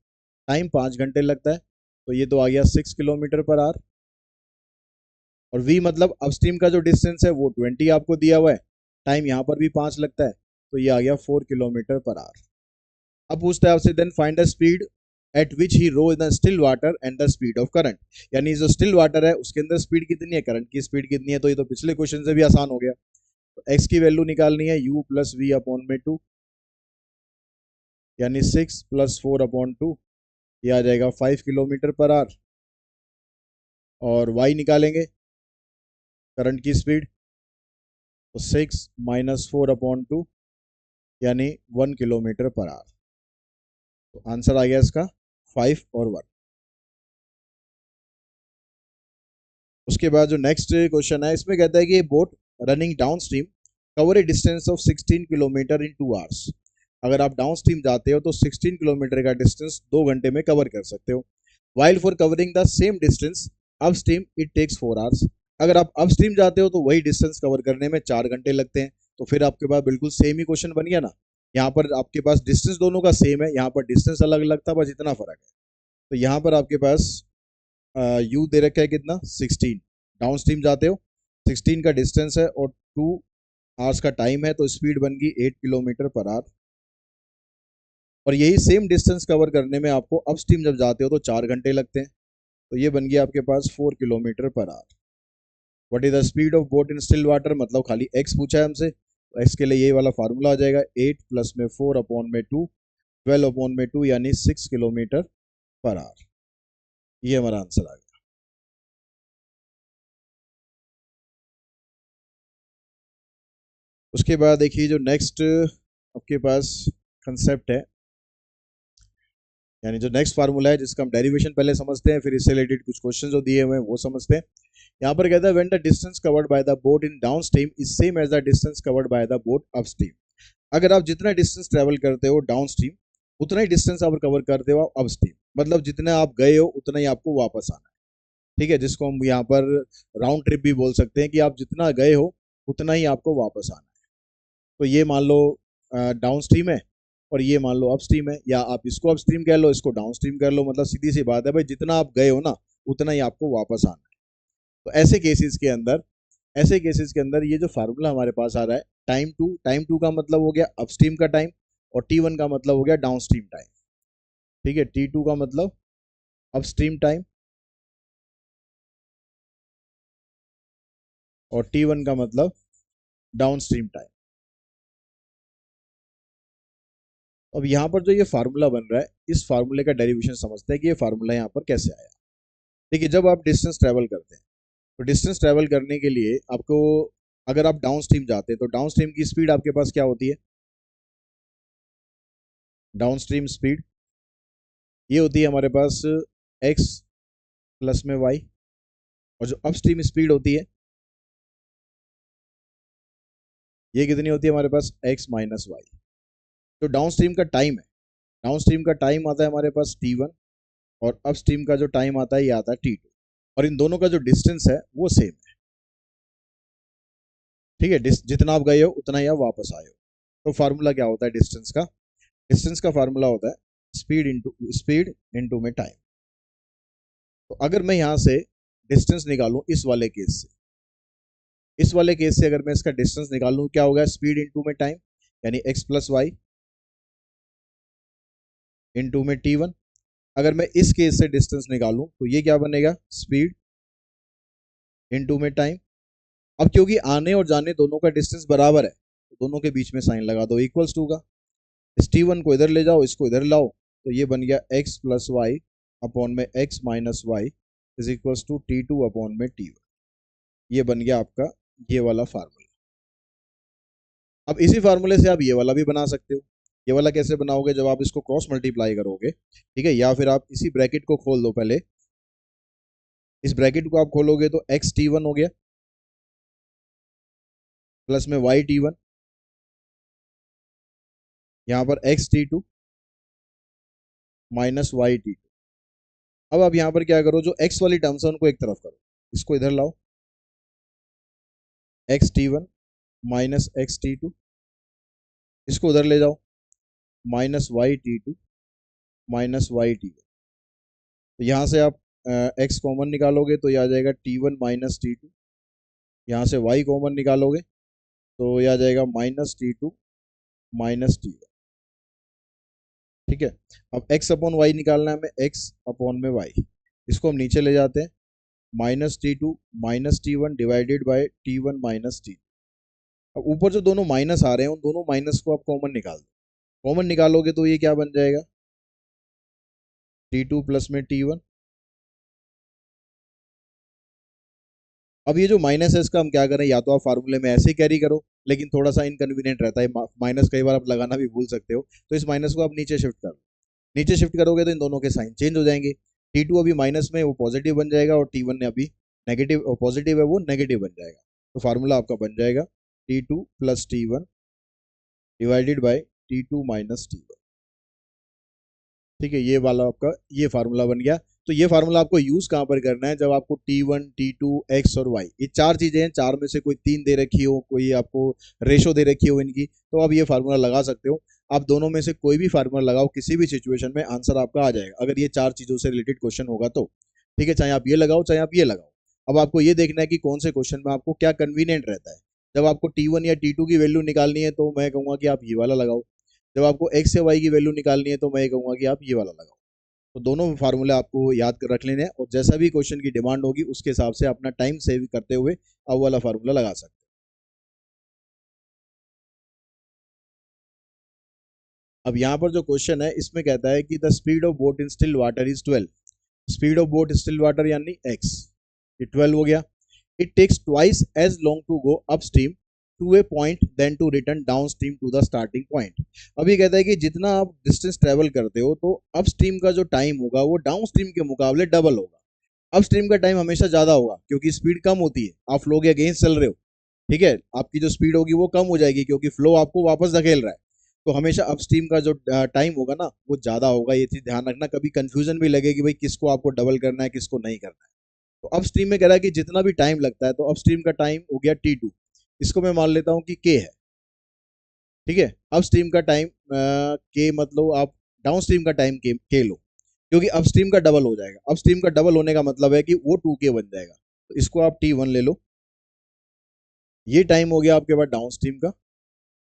टाइम 5 घंटे लगता है, तो ये तो आ गया 6 किलोमीटर पर आवर। और v मतलब अपस्ट्रीम का जो डिस्टेंस है वो 20 आपको दिया हुआ है, टाइम यहाँ पर भी 5 लगता है, तो ये आ गया 4 किलोमीटर पर आवर। अब पूछता है आपसे then find the speed at which he row in the still water and the speed of current. यानी जो स्टिल वाटर है उसके अंदर स्पीड कितनी है, करंट की स्पीड कितनी है। तो ये तो पिछले क्वेश्चन से भी आसान हो गया। तो x की वैल्यू निकालनी है u प्लस वी अपॉन में 2, यानी 6 प्लस 4/2, ये आ जाएगा 5 किलोमीटर पर आवर। और y निकालेंगे करंट की स्पीड, तो 6 माइनस 4/2 यानी 1 किलोमीटर पर आवर। तो आंसर आ गया इसका 5 और 1। उसके बाद जो नेक्स्ट क्वेश्चन है इसमें कहता है कि boat running down stream cover A distance of 16 kilometre in 2 hours. अगर आप डाउन स्ट्रीम जाते हो तो 16 किलोमीटर का डिस्टेंस 2 घंटे में कवर कर सकते हो। While for covering the same distance upstream it takes 4 hours. अगर आप अप स्ट्रीम जाते हो तो वही डिस्टेंस कवर करने में 4 घंटे लगते हैं। तो फिर आपके पास बिल्कुल सेम ही क्वेश्चन बन गया ना। यहाँ पर आपके पास डिस्टेंस दोनों का सेम है, यहाँ पर डिस्टेंस अलग अलग था, बस इतना फर्क है। तो यहाँ पर आपके पास यू दे रखा है कितना 16, डाउन स्ट्रीम जाते हो 16 का डिस्टेंस है और 2 आवर्स का टाइम है, तो स्पीड बन गई 8 किलोमीटर पर आवर। और यही सेम डिस्टेंस कवर करने में आपको अप स्ट्रीम जब जाते हो तो 4 घंटे लगते हैं, तो ये बन गया आपके पास 4 kilometre per our. What is the speed of boat in still water, मतलब खाली एक्स पूछा है हमसे, तो एक्स के लिए ये वाला फार्मूला आ जाएगा 8 प्लस में 4/2, 12/2 यानी 6 किलोमीटर पर आवर। ये हमारा आंसर आ गया। उसके बाद देखिए जो नेक्स्ट आपके पास कंसेप्ट है, यानी जो नेक्स्ट फार्मूला है जिसका हम डेरिवेशन पहले समझते हैं, फिर इससे रिलेटेड कुछ क्वेश्चन जो दिए हुए हैं वो समझते हैं। यहाँ पर कहता है when the distance covered by the boat in downstream is same as the distance covered by the boat upstream. अगर आप जितना डिस्टेंस ट्रेवल करते हो डाउन स्ट्रीम उतना ही डिस्टेंस आप कवर करते हो अप स्ट्रीम, मतलब जितना आप गए हो उतना ही आपको वापस आना है। ठीक है, जिसको हम यहाँ पर राउंड ट्रिप भी बोल सकते हैं कि आप जितना गए हो उतना ही आपको वापस आना है। तो ये मान लो डाउन स्ट्रीम है और ये मान लो अप स्ट्रीम है, या आप इसको अप स्ट्रीम कह लो इसको डाउन स्ट्रीम कर लो, मतलब सीधी सी बात है भाई, जितना आप गए हो ना उतना ही आपको वापस आना है। तो ऐसे केसेस के अंदर ये जो फार्मूला हमारे पास आ रहा है टाइम टू का मतलब हो गया अपस्ट्रीम का टाइम, और T1 का मतलब हो गया डाउनस्ट्रीम टाइम। ठीक है, T2 का मतलब अपस्ट्रीम टाइम और T1 का मतलब डाउनस्ट्रीम टाइम। अब यहाँ पर जो ये फार्मूला बन रहा है इस फार्मूले का डेरिवेशन समझते हैं कि ये फार्मूला यहाँ पर कैसे आया। देखिए, जब आप डिस्टेंस ट्रेवल करते हैं तो डिस्टेंस ट्रेवल करने के लिए आपको, अगर आप डाउन स्ट्रीम जाते हैं तो डाउन स्ट्रीम की स्पीड आपके पास क्या होती है, डाउन स्ट्रीम स्पीड ये होती है हमारे पास x प्लस में y, और जो अपस्ट्रीम स्पीड होती है ये कितनी होती है हमारे पास x माइनस वाई। तो डाउन स्ट्रीम का टाइम है, डाउन स्ट्रीम का टाइम आता है हमारे पास T1, और अपस्ट्रीम का जो टाइम आता है ये आता है T2, और इन दोनों का जो डिस्टेंस है वो सेम है। ठीक है, जितना आप गए हो उतना ही आप वापस आए हो। तो फार्मूला क्या होता है डिस्टेंस का, डिस्टेंस का फार्मूला होता है स्पीड इनटू में टाइम। तो अगर मैं यहाँ से डिस्टेंस निकालूं इस वाले केस से अगर मैं इसका डिस्टेंस निकालूं क्या होगा, स्पीड इनटू में टाइम, यानी x प्लस वाई इनटू में T1। अगर मैं इस केस से डिस्टेंस निकालूं तो ये क्या बनेगा, स्पीड इनटू में टाइम। अब क्योंकि आने और जाने दोनों का डिस्टेंस बराबर है तो दोनों के बीच में साइन लगा दो इक्वल्स टू का, इस T1 को इधर ले जाओ इसको इधर लाओ, तो ये बन गया x प्लस वाई अपॉन में x minus y is equals to T2 upon में T1। ये बन गया आपका ये वाला फार्मूला। अब इसी फार्मूले से आप ये वाला भी बना सकते हो। ये वाला कैसे बनाओगे, जब आप इसको क्रॉस मल्टीप्लाई करोगे, ठीक है, या फिर आप इसी ब्रैकेट को खोल दो पहले, इस ब्रैकेट को आप खोलोगे तो x T1 हो गया, प्लस में वाई टी वन, यहाँ पर x T two minus y T two. अब आप यहाँ पर क्या करो, जो एक्स वाली टर्म्स है उनको एक तरफ करो, इसको इधर लाओ, x T one minus x T two, इसको उधर ले जाओ, minus y T two minus y T one. तो यहाँ से आप एक्स कॉमन निकालोगे तो ये आ जाएगा T one minus T two, यहाँ से वाई कॉमन निकालोगे तो ये आ जाएगा minus T two minus T one. ठीक है, अब x अपॉन वाई निकालना है हमें, x अपॉन में y, इसको हम नीचे ले जाते हैं, minus T two minus T one divided by T one minus T. अब ऊपर जो दोनों माइनस आ रहे हैं उन दोनों माइनस को आप कॉमन निकाल दो, कॉमन निकालोगे तो ये क्या बन जाएगा, टी टू प्लस में टी वन। अब ये जो माइनस है इसका हम क्या करें, या तो आप फार्मूले में ऐसे ही कैरी करो, लेकिन थोड़ा सा इनकन्वीनियंट रहता है, माइनस कई बार आप लगाना भी भूल सकते हो, तो इस माइनस को आप नीचे शिफ्ट करो, नीचे शिफ्ट करोगे तो इन दोनों के साइन चेंज हो जाएंगे, टी टू अभी माइनस में वो पॉजिटिव बन जाएगा और टी वन ने अभी नेगेटिव, पॉजिटिव है वो नेगेटिव बन जाएगा। तो फार्मूला आपका बन जाएगा T two plus T one divided by T two minus T one. ठीक है, ये वाला आपका ये फार्मूला बन गया। तो ये फार्मूला आपको यूज कहाँ पर करना है, जब आपको T one T two x और वाई ये चार चीजें हैं, चार में से कोई तीन दे रखी हो, कोई आपको रेशो दे रखी हो इनकी, तो आप ये फार्मूला लगा सकते हो। आप दोनों में से कोई भी फार्मूला लगाओ, किसी भी सिचुएशन में आंसर आपका आ जाएगा, अगर ये चार चीजों से रिलेटेड क्वेश्चन होगा तो। ठीक है, चाहे आप ये लगाओ चाहे आप ये लगाओ। अब आपको ये देखना है कि कौन से क्वेश्चन में आपको क्या कन्वीनियंट रहता है। जब आपको टी वन या टी टू की वैल्यू निकालनी है तो मैं कहूंगा कि आप ये वाला लगाओ, जब आपको एक्स या वाई की वैल्यू निकालनी है तो मैं कहूंगा कि आप ये वाला लगाओ। तो दोनों फार्मूले आपको याद कर रख लेने हैं, और जैसा भी क्वेश्चन की डिमांड होगी उसके हिसाब से अपना टाइम सेव करते हुए अब वाला फार्मूला लगा सकते हैं। अब यहाँ पर जो क्वेश्चन है इसमें कहता है कि the speed of boat in still water is 12। Speed of boat still water यानी x, ये 12 हो गया। It takes twice as long to go upstream to a point then to return downstream to the starting point. अभी कहता है कि जितना आप डिस्टेंस ट्रेवल करते हो तो अप स्ट्रीम का जो टाइम होगा वो डाउन स्ट्रीम के मुकाबले डबल होगा। अप स्ट्रीम का टाइम हमेशा ज्यादा होगा क्योंकि स्पीड कम होती है, आप फ्लो के अगेंस्ट चल रहे हो। ठीक है, आपकी जो स्पीड होगी वो कम हो जाएगी क्योंकि फ्लो आपको वापस धकेल रहा है। तो हमेशा अपस्ट्रीम का जो टाइम होगा ना वो ज्यादा होगा, ये चीज ध्यान रखना। कभी कंफ्यूजन भी लगे कि भाई किसको आपको डबल करना है किसको नहीं करना है। तो अपस्ट्रीम में कह रहा है कि जितना भी टाइम लगता है, तो अपस्ट्रीम का टाइम हो गया टी टू, इसको मैं मान लेता हूँ कि के है। ठीक है, अपस्ट्रीम का टाइम के मतलब आप डाउन स्ट्रीम का टाइम के लो, क्योंकि अपस्ट्रीम का डबल हो जाएगा। अपस्ट्रीम का डबल होने का मतलब है कि वो टू के बन जाएगा, तो इसको आप टी वन ले लो। ये टाइम हो गया आपके पास डाउन स्ट्रीम का,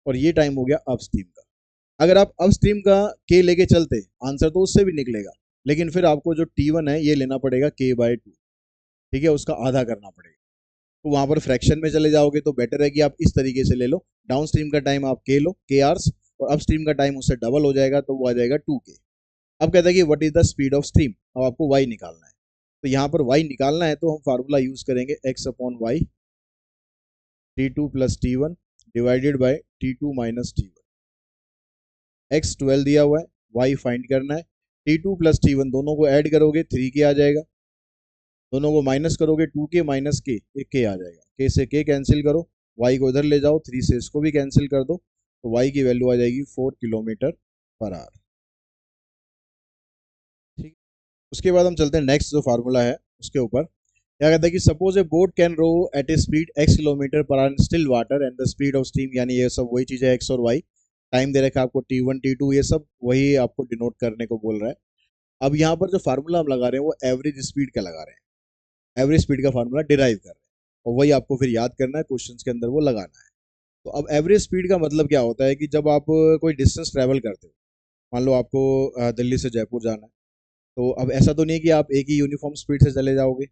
और ये टाइम हो गया अपस्ट्रीम का। अगर आप अपस्ट्रीम का के लेके चलते आंसर तो उससे भी निकलेगा, लेकिन फिर आपको जो टी वन है ये लेना पड़ेगा के बाय टू। ठीक है, उसका आधा करना पड़ेगा, तो वहां पर फ्रैक्शन में चले जाओगे तो बेटर है कि आप इस तरीके से ले लो। डाउन स्ट्रीम का टाइम आप के लो, के आर्स, और अप स्ट्रीम का टाइम उससे डबल हो जाएगा तो वो आ जाएगा टू के। अब कहता है कि what is the speed of stream, अब आपको वाई निकालना है। तो यहाँ पर वाई निकालना है तो हम फार्मूला यूज करेंगे x upon y, T two plus T one divided by T two minus T one. X 12 दिया हुआ है, वाई फाइंड करना है। T two plus T one दोनों को ऐड करोगे 3 के आ जाएगा, दोनों को माइनस करोगे 2 के माइनस के, एक के आ जाएगा। के से के कैंसिल करो, वाई को इधर ले जाओ, 3 से इसको भी कैंसिल कर दो, तो वाई की वैल्यू आ जाएगी 4 किलोमीटर पर आवर। ठीक, उसके बाद हम चलते हैं नेक्स्ट जो फार्मूला है उसके ऊपर। क्या कहता है कि suppose a boat can row at a speed x kilometre per hour still water and the speed of steam, यानी ये सब वही चीज़ है, एक्स और वाई। टाइम दे रखा है आपको टी वन टी टू, ये सब वही आपको डिनोट करने को बोल रहा है। अब यहाँ पर जो फार्मूला हम लगा रहे हैं वो एवरेज स्पीड का लगा रहे हैं, एवरेज स्पीड का फार्मूला डिराइव कर रहे हैं, और वही आपको फिर याद करना है, क्वेश्चन के अंदर वो लगाना है। तो अब एवरेज स्पीड का मतलब क्या होता है कि जब आप कोई डिस्टेंस ट्रेवल करते हो, मान लो आपको दिल्ली से जयपुर जाना है, तो अब ऐसा तो नहीं कि आप एक ही यूनिफॉर्म स्पीड से चले जाओगे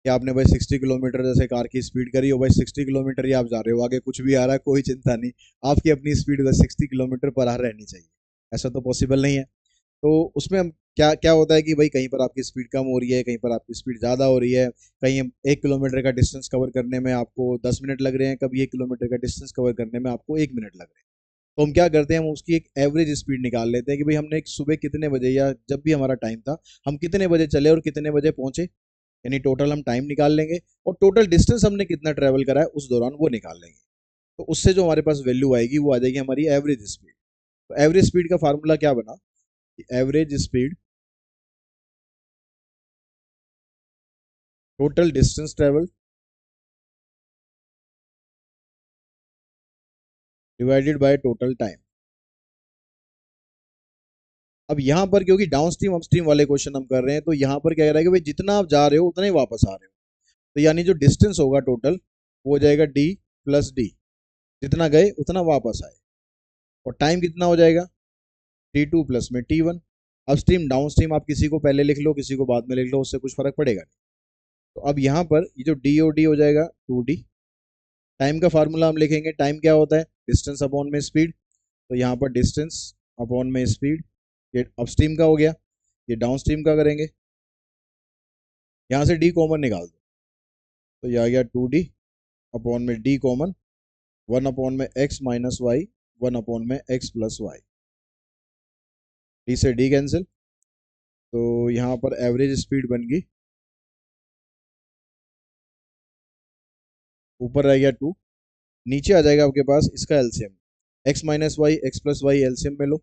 कि आपने भाई 60 किलोमीटर जैसे कार की स्पीड करी हो, भाई 60 किलोमीटर ही आप जा रहे हो, आगे कुछ भी आ रहा है कोई चिंता नहीं, आपकी अपनी स्पीड बस 60 किलोमीटर पर आवर रहनी चाहिए। ऐसा तो पॉसिबल नहीं है। तो उसमें हम क्या क्या होता है कि भाई कहीं पर आपकी स्पीड कम हो रही है, कहीं पर आपकी स्पीड ज़्यादा हो रही है, कहीं 1 किलोमीटर का डिस्टेंस कवर करने में आपको 10 मिनट लग रहे हैं, कभी 1 किलोमीटर का डिस्टेंस कवर करने में आपको 1 मिनट लग रहे हैं। तो हम क्या करते हैं, हम उसकी एक एवरेज स्पीड निकाल लेते हैं कि भाई हमने एक सुबह कितने बजे या जब भी हमारा टाइम था हम कितने बजे चले और कितने बजे पहुंचे, यानी टोटल हम टाइम निकाल लेंगे, और टोटल डिस्टेंस हमने कितना ट्रेवल करा है उस दौरान वो निकाल लेंगे। तो उससे जो हमारे पास वैल्यू आएगी वो आ जाएगी हमारी एवरेज स्पीड। तो एवरेज स्पीड का फार्मूला क्या बना, average speed total distance travel divided by total time. अब यहाँ पर क्योंकि डाउन स्ट्रीम अपस्ट्रीम वाले क्वेश्चन हम कर रहे हैं, तो यहाँ पर क्या कह रहा है कि भाई जितना आप जा रहे हो उतना ही वापस आ रहे हो, तो यानी जो डिस्टेंस होगा टोटल वो हो जाएगा डी प्लस डी, जितना गए उतना वापस आए। और टाइम कितना हो जाएगा, T2 प्लस में T1। अब स्ट्रीम डाउन स्ट्रीम आप किसी को पहले लिख लो किसी को बाद में लिख लो, उससे कुछ फर्क पड़ेगा नहीं। तो अब यहाँ पर ये जो डी ओ डी हो जाएगा 2D। टाइम का फार्मूला हम लिखेंगे, टाइम क्या होता है, डिस्टेंस अपॉन में स्पीड। तो यहाँ पर डिस्टेंस अपॉन में स्पीड, ये अपस्ट्रीम का हो गया, ये डाउन स्ट्रीम का करेंगे। यहाँ से डी कॉमन निकाल दो, तो ये आ गया 2D अपॉन में डी कॉमन, 1 अपॉन में x माइनस वाई, 1 अपॉन में x प्लस वाई, डी से डी कैंसिल। तो यहाँ पर एवरेज स्पीड बन गई, ऊपर रह गया 2, नीचे आ जाएगा आपके पास इसका LCM, x minus y x plus y LCM में लो।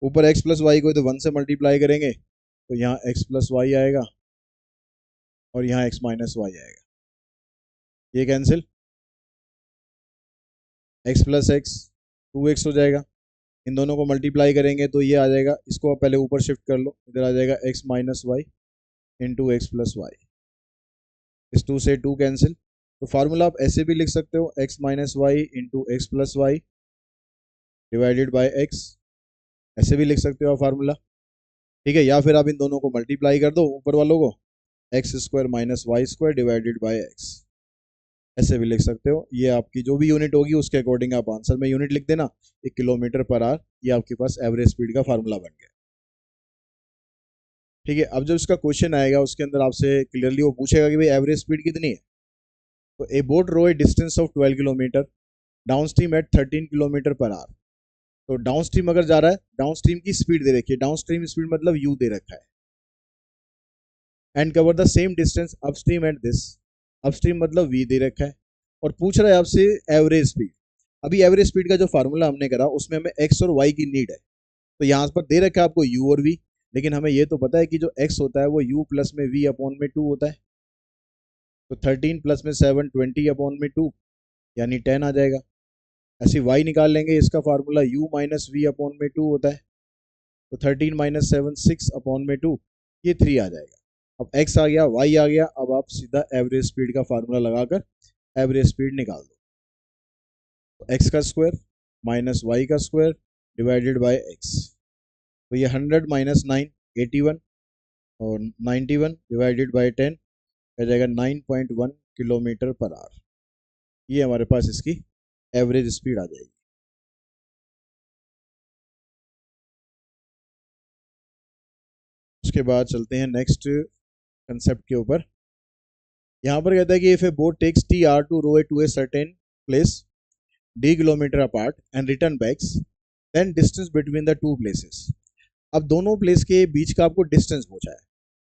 ऊपर x प्लस वाई को तो 1 से मल्टीप्लाई करेंगे, तो यहाँ x प्लस वाई आएगा और यहाँ x माइनस वाई आएगा, ये cancel, x plus x 2x हो जाएगा। इन दोनों को मल्टीप्लाई करेंगे तो ये आ जाएगा, इसको आप पहले ऊपर शिफ्ट कर लो, इधर आ जाएगा x minus y into x plus y, इस 2 से 2 कैंसिल। तो फार्मूला आप ऐसे भी लिख सकते हो, x minus y into x plus y divided by x, ऐसे भी लिख सकते हो आप फार्मूला, ठीक है। या फिर आप इन दोनों को मल्टीप्लाई कर दो ऊपर वालों को, x square minus y square divided by x, ऐसे भी लिख सकते हो। ये आपकी जो भी यूनिट होगी उसके अकॉर्डिंग आप आंसर में यूनिट लिख देना, एक किलोमीटर पर आवर, ये आपके पास एवरेज स्पीड का फार्मूला बन गया, ठीक है। अब जब इसका क्वेश्चन आएगा उसके अंदर आपसे क्लियरली वो पूछेगा कि भाई एवरेज स्पीड कितनी है। तो a boat row a distance of 12 kilometre down stream at 13 kilometre per hour. तो डाउन स्ट्रीम अगर जा रहा है, डाउन स्ट्रीम की स्पीड दे रखी है, डाउन स्ट्रीम स्पीड मतलब यू दे रखा है, and cover the same distance upstream at this, upstream मतलब वी दे रखा है, और पूछ रहा है आपसे एवरेज स्पीड। अभी एवरेज स्पीड का जो फार्मूला हमने करा उसमें हमें एक्स और वाई की नीड है, तो यहाँ पर दे रखा है आपको यू और वी, लेकिन हमें ये तो पता है कि जो एक्स होता है वो यू प्लस में वी अपॉन में 2 होता है। तो 13 प्लस में 7 20 अपॉन में 2 यानी 10 आ जाएगा। ऐसे वाई निकाल लेंगे, इसका formula u minus v upon में 2 होता है, तो 13 माइनस 7 6 अपॉन में 2, ये 3 आ जाएगा। अब x आ गया, y आ गया, अब आप सीधा एवरेज स्पीड का फार्मूला लगाकर एवरेज स्पीड निकाल दो। तो x का स्क्वायर माइनस वाई का स्क्वायर डिवाइडेड बाय x, तो ये 100 माइनस 9 81 और 91 डिवाइडेड बाय 10 आ जाएगा 9.1 किलोमीटर पर आवर, ये हमारे पास इसकी एवरेज स्पीड आ जाएगी। उसके बाद चलते हैं नेक्स्ट कंसेप्ट के ऊपर। यहाँ पर कहता है कि if a boat takes T R to row a to a certain place D kilometre apart and return backs, then distance between the two places. अब दोनों प्लेस के बीच का आपको डिस्टेंस पूछा है।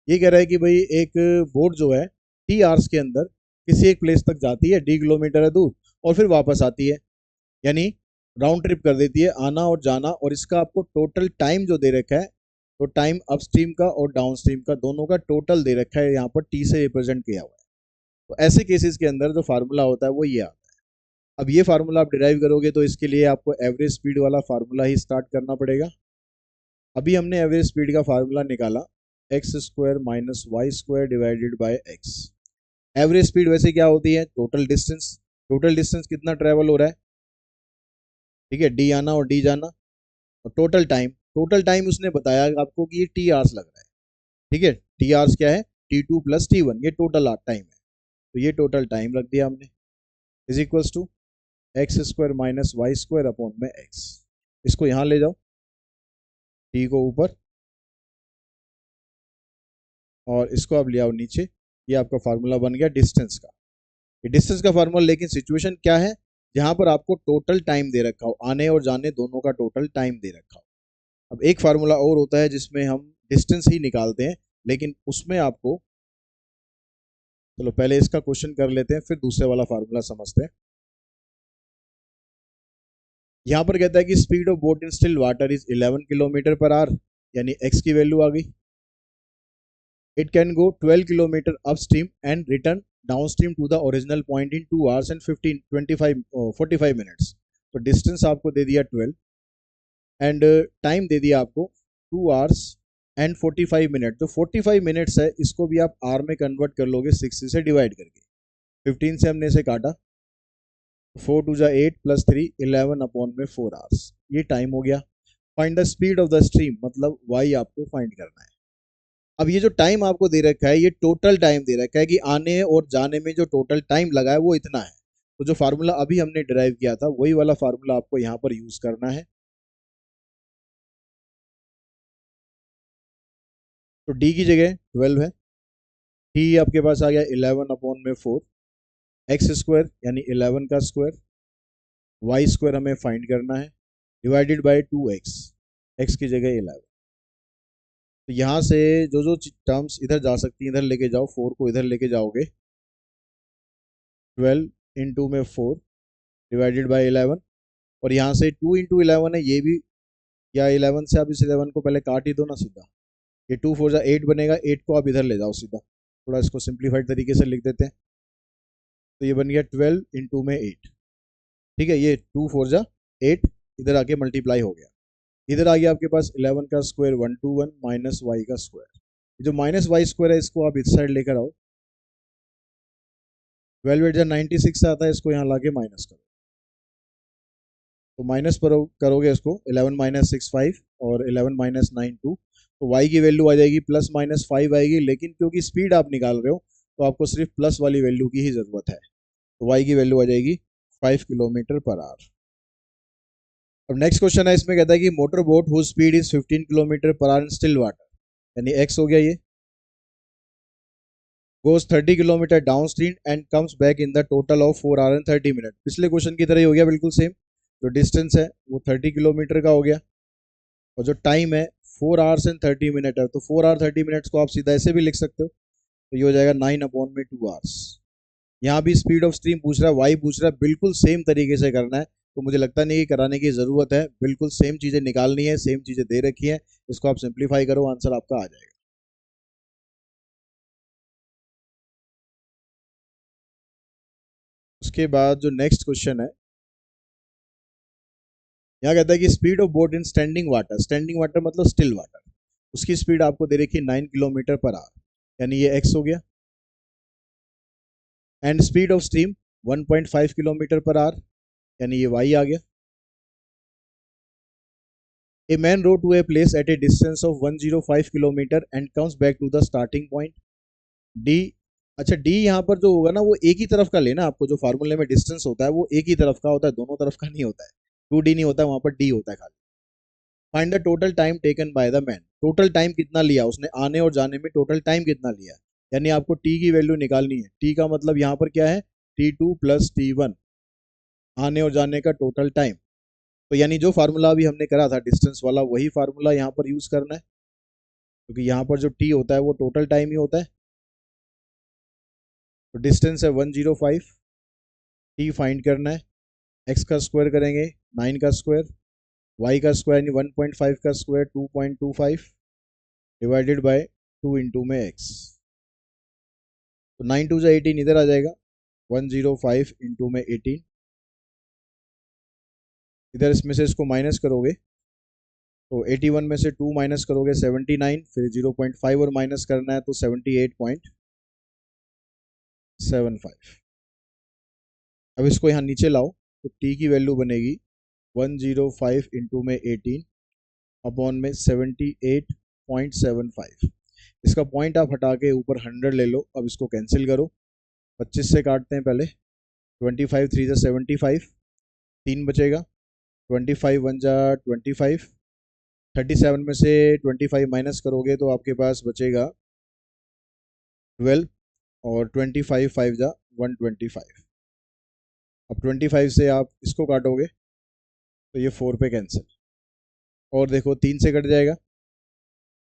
ये कह रहा है कि भाई एक बोट जो है टी आवर्स के अंदर किसी एक प्लेस तक जाती है, डी किलोमीटर है दूर, और फिर वापस आती है, यानी राउंड ट्रिप कर देती है, आना और जाना, और इसका आपको टोटल टाइम जो दे रखा है, तो टाइम अपस्ट्रीम का और डाउन स्ट्रीम का दोनों का टोटल दे रखा है, यहाँ पर टी से रिप्रेजेंट किया हुआ है। तो ऐसे केसेस के अंदर जो फार्मूला होता है वो ये आता है। अब ये फार्मूला आप डिराइव करोगे तो इसके लिए आपको एवरेज स्पीड वाला फार्मूला ही स्टार्ट करना पड़ेगा। अभी हमने एवरेज स्पीड का फार्मूला निकाला, x square minus y square divided by x. Average speed वैसे क्या होती है, टोटल डिस्टेंस, टोटल डिस्टेंस कितना ट्रेवल हो रहा है, ठीक है, डी आना और डी जाना, और टोटल टाइम, टोटल टाइम उसने बताया आपको कि ये टी आवर्स लग रहा है, ठीक है। टी आवर्स क्या है, T2 प्लस T1, ये टोटल टाइम है, तो ये टोटल टाइम रख दिया हमने, is equals to x square minus y square upon में एक्स। इसको यहाँ ले जाओ, टी को ऊपर और इसको आप ले आओ नीचे, ये आपका फार्मूला बन गया डिस्टेंस का। ये डिस्टेंस का फार्मूला, लेकिन सिचुएशन क्या है, जहां पर आपको टोटल टाइम दे रखा हो, आने और जाने दोनों का टोटल टाइम दे रखा हो। अब एक फार्मूला और होता है जिसमें हम डिस्टेंस ही निकालते हैं, लेकिन उसमें आपको चलो पहले इसका क्वेश्चन कर लेते हैं, फिर दूसरे वाला फार्मूला समझते हैं। यहाँ पर कहता है कि speed of boat in still water is 11 kilometre per hour, यानी एक्स की वैल्यू आ गई। It can go 12 kilometre upstream and return downstream to the original point in 2 hours and 45 minutes. तो डिस्टेंस आपको दे दिया 12 and time दे दिया आपको 2 आवर्स एंड 45 मिनट। जो 45 मिनट्स है इसको भी आप आर में कन्वर्ट कर लोगे 60 से डिवाइड करके। 15 से हमने इसे काटा, 4 टू जा 8 प्लस 3 11 अपॉन में 4 आवर्स, ये टाइम हो गया। Find the speed of the stream, मतलब वाई आपको फाइंड करना है। अब ये जो टाइम आपको दे रखा है ये टोटल टाइम दे रखा है कि आने और जाने में जो टोटल टाइम लगा है वो इतना है। तो जो फार्मूला अभी हमने डिराइव किया था वही वाला फार्मूला आपको यहाँ पर यूज करना है। तो डी की जगह 12 है, टी आपके पास आ गया 11 अपॉन में 4, एक्स स्क्वायर यानी 11 का स्क्वायर, वाई स्क्वायर हमें फाइंड करना है, डिवाइडेड बाय 2x, एक्स की जगह 11। तो यहाँ से जो जो टर्म्स इधर जा सकती हैं इधर लेके जाओ, 4 को इधर लेके जाओगे, 12 इंटू में 4 डिवाइडेड बाय 11, और यहाँ से 2 इंटू 11 है ये भी, या 11 से आप इस 11 को पहले काट ही दो ना सीधा, ये 2 4 जा 8 बनेगा, 8 को आप इधर ले जाओ सीधा, थोड़ा इसको सिंप्लीफाइड तरीके से लिख देते हैं। तो ये बन गया 12 इंटू में 8, ठीक है, ये 2 4 जा 8 इधर आके मल्टीप्लाई हो गया। इधर आ गया आपके पास 11 का स्क्वायर 121 माइनस वाई का स्क्वायर, जो माइनस वाई स्क्वायर है इसको आप इस साइड लेकर आओ, 12 8 जा 96 आता है, इसको यहाँ लाके माइनस करो। तो माइनस करोगे इसको, 11 माइनस 6 5 और 11 माइनस 9 2, तो y की वैल्यू आ जाएगी प्लस माइनस 5 आएगी, लेकिन क्योंकि स्पीड आप निकाल रहे हो तो आपको सिर्फ प्लस वाली वैल्यू की ही जरूरत है। तो y की वैल्यू आ जाएगी 5 किलोमीटर पर आवर। अब नेक्स्ट क्वेश्चन है, इसमें कहता है कि motor boat whose speed is 15 kilometre per hour in still water, यानी x हो गया ये, goes 30 kilometre down stream and comes back in the total of 4 hour and 30 minute. पिछले क्वेश्चन की तरह ही हो गया बिल्कुल सेम, जो डिस्टेंस है वो 30 किलोमीटर का हो गया और जो टाइम है 4 आवर्स एंड 30 मिनट है, तो 4 आवर 30 मिनट्स को आप सीधा ऐसे भी लिख सकते हो, तो ये हो जाएगा 9 अपॉन में 2 आवर्स। यहाँ भी स्पीड ऑफ स्ट्रीम पूछ रहा है, वाई पूछ रहा है, बिल्कुल सेम तरीके से करना है, तो मुझे लगता नहीं कि कराने की जरूरत है, बिल्कुल सेम चीजें निकालनी है, सेम चीजें दे रखी है, इसको आप सिंप्लीफाई करो, आंसर आपका आ जाएगा। उसके बाद जो नेक्स्ट क्वेश्चन है, यहाँ कहता है कि speed of boat in standing water मतलब स्टिल वाटर, उसकी स्पीड आपको दे रखी है 9 किलोमीटर पर आवर, यानी ये एक्स हो गया, and speed of stream 1.5 kilometre per hour, यानी ये वाई आ गया। A man row to a place at a distance of 105 kilometre and comes back to the starting point D. अच्छा D यहाँ पर जो होगा ना वो एक ही तरफ का लेना, आपको जो फार्मूले में डिस्टेंस होता है वो एक ही तरफ का होता है, दोनों तरफ का नहीं होता है, 2D नहीं होता है, वहां पर डी होता है खाली। Find the total time taken by the man, total time कितना लिया उसने आने और जाने में, टोटल टाइम कितना लिया, यानी आपको टी की वैल्यू निकालनी है। टी का मतलब यहाँ पर क्या है, T2 प्लस T1, आने और जाने का टोटल टाइम। तो यानी जो फार्मूला अभी हमने करा था डिस्टेंस वाला वही फार्मूला यहाँ पर यूज करना है, क्योंकि यहाँ पर जो टी होता है वो टोटल टाइम ही होता है। तो डिस्टेंस है 105, टी फाइंड करना है, एक्स का स्क्वायर करेंगे 9 का स्क्वायर, वाई का स्क्वायर यानी 1.5 का स्क्वायर 2.25 डिवाइडेड बाय 2 इंटू में एक्स। तो 9 2 18 इधर आ जाएगा, 105 इंटू में 18, इधर इसमें से इसको माइनस करोगे तो 81 में से 2 माइनस करोगे 79, फिर 0.5 और माइनस करना है तो 78.75। अब इसको यहाँ नीचे लाओ तो t की वैल्यू बनेगी 105 इंटू में 18 अपॉन में 78.75। इसका पॉइंट आप हटा के ऊपर 100 ले लो, अब इसको कैंसिल करो, 25 से काटते हैं पहले, 25 3 जा 75, 3 बचेगा, 25 1 जा 25, 37 में से 25 माइनस करोगे तो आपके पास बचेगा 12, और 25 5 जा 125। अब 25 से आप इसको काटोगे तो ये 4 पे कैंसिल, और देखो 3 से कट जाएगा,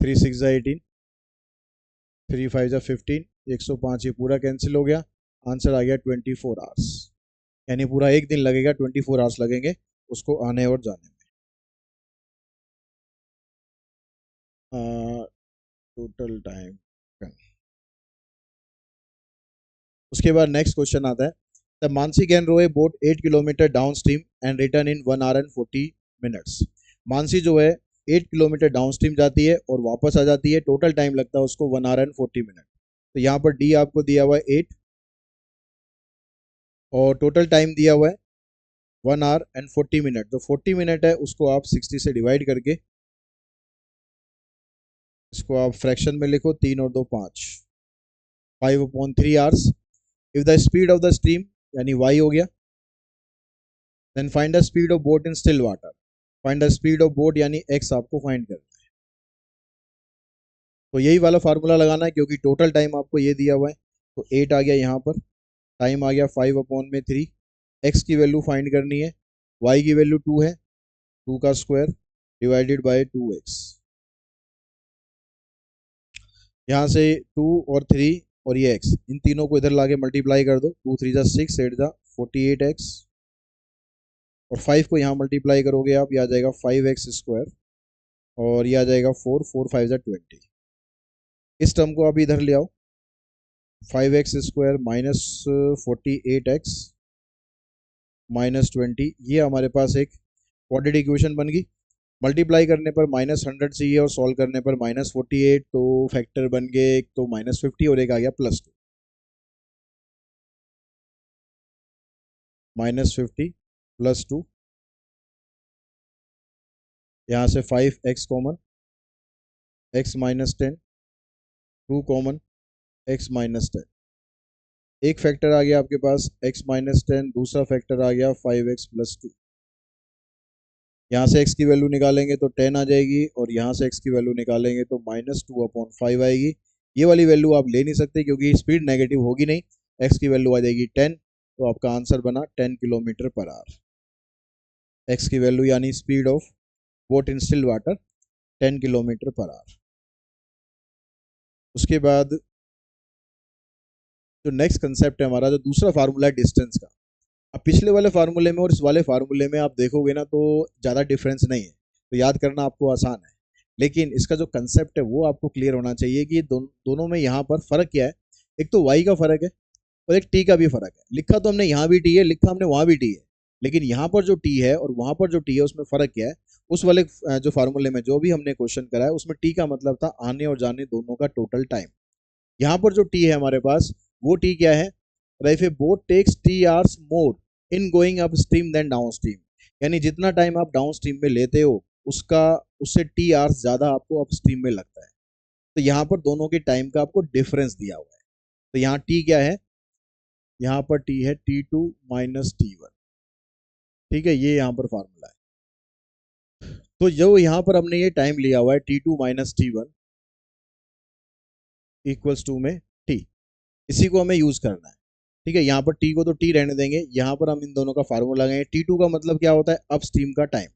3 6 जा 18, 3 5 जा 15, 105 ये पूरा कैंसिल हो गया, आंसर आ गया 24 आवर्स, यानी पूरा एक दिन लगेगा, 24 आवर्स लगेंगे उसको आने और जाने में। Total time. उसके बाद नेक्स्ट क्वेश्चन आता है, the Mansi can row a boat 8 kilometre down stream and return in 1 hour and 40 minutes. Mansi जो है 8 किलोमीटर डाउन स्ट्रीम जाती है और वापस आ जाती है, टोटल टाइम लगता है उसको 1 आवर एंड 40 मिनट। तो यहाँ पर डी आपको दिया हुआ है 8 और टोटल टाइम दिया हुआ है 1 आवर एंड 40 मिनट। तो 40 मिनट है उसको आप 60 से डिवाइड करके इसको आप फ्रैक्शन में लिखो, 3 और 2 5, 5/3 hours. If the speed of the stream यानी y हो गया, then find the speed of boat in still water. Find the speed of boat यानी x आपको फाइंड करना है। तो यही वाला फार्मूला लगाना है क्योंकि टोटल टाइम आपको ये दिया हुआ है। तो 8 आ गया यहाँ पर, टाइम आ गया 5/3, x की वैल्यू फाइंड करनी है, y की वैल्यू 2 है, 2 का स्क्वायर डिवाइडेड बाय 2x। यहाँ से 2 और 3 और ये x, इन तीनों को इधर लाके मल्टीप्लाई कर दो, 2 3 जा 6, 8 जा 48x और 5 को यहाँ मल्टीप्लाई करोगे आप, ये आ जाएगा 5x स्क्वायर और ये आ जाएगा 4, 4 5 जा 20। इस टर्म को आप इधर ले आओ, 5x square minus 48x minus 20, ये हमारे पास एक क्वाड्रेटिक इक्वेशन बन गई। मल्टीप्लाई करने पर -100 चाहिए और सॉल्व करने पर -48, तो फैक्टर बन गए, एक तो -50 और एक आ गया +2, -50 +2, यहाँ से 5x common, x -10, 2 common, x -10, एक फैक्टर आ गया आपके पास x -10, दूसरा फैक्टर आ गया 5x + 2। यहाँ से x की वैल्यू निकालेंगे तो 10 आ जाएगी और यहाँ से x की वैल्यू निकालेंगे तो -2/5 आएगी। ये वाली वैल्यू आप ले नहीं सकते क्योंकि स्पीड नेगेटिव होगी नहीं, x की वैल्यू आ जाएगी 10, तो आपका आंसर बना 10 किलोमीटर पर आवर। x की वैल्यू यानी speed of boat in still water 10 kilometre per hour. उसके बाद जो नेक्स्ट कंसेप्ट है हमारा, जो दूसरा फार्मूला है डिस्टेंस का। अब पिछले वाले फार्मूले में और इस वाले फार्मूले में आप देखोगे ना तो ज़्यादा डिफरेंस नहीं है, तो याद करना आपको आसान है, लेकिन इसका जो कंसेप्ट है वो आपको क्लियर होना चाहिए कि दोनों में यहाँ पर फ़र्क क्या है। एक तो y का फ़र्क है और एक t का भी फ़र्क है। लिखा तो हमने यहाँ भी t है, लिखा हमने वहाँ भी t है, लेकिन यहाँ पर जो t है और वहाँ पर जो t है उसमें फ़र्क क्या है। उस वाले जो फार्मूले में जो भी हमने क्वेश्चन करा है उसमें t का मतलब था आने और जाने दोनों का टोटल टाइम। यहाँ पर जो t है हमारे पास, वो t क्या है, if a boat takes t hours more in going up stream then down stream, यानी जितना टाइम आप डाउन स्ट्रीम में लेते हो उसका उससे t आवर्स ज़्यादा आपको अप स्ट्रीम में लगता है। तो यहाँ पर दोनों के टाइम का आपको डिफरेंस दिया हुआ है। तो यहाँ t क्या है, यहाँ पर t है t2 - t1, ठीक है, ये यहाँ पर फार्मूला है। तो जो यहाँ पर हमने ये टाइम लिया हुआ है t2 - t1 इक्वल्स टू में t, इसी को हमें यूज करना है, ठीक है। यहाँ पर t को तो t रहने देंगे, यहाँ पर हम इन दोनों का फार्मूला लगाएंगे। t2 का मतलब क्या होता है, अपस्ट्रीम का टाइम।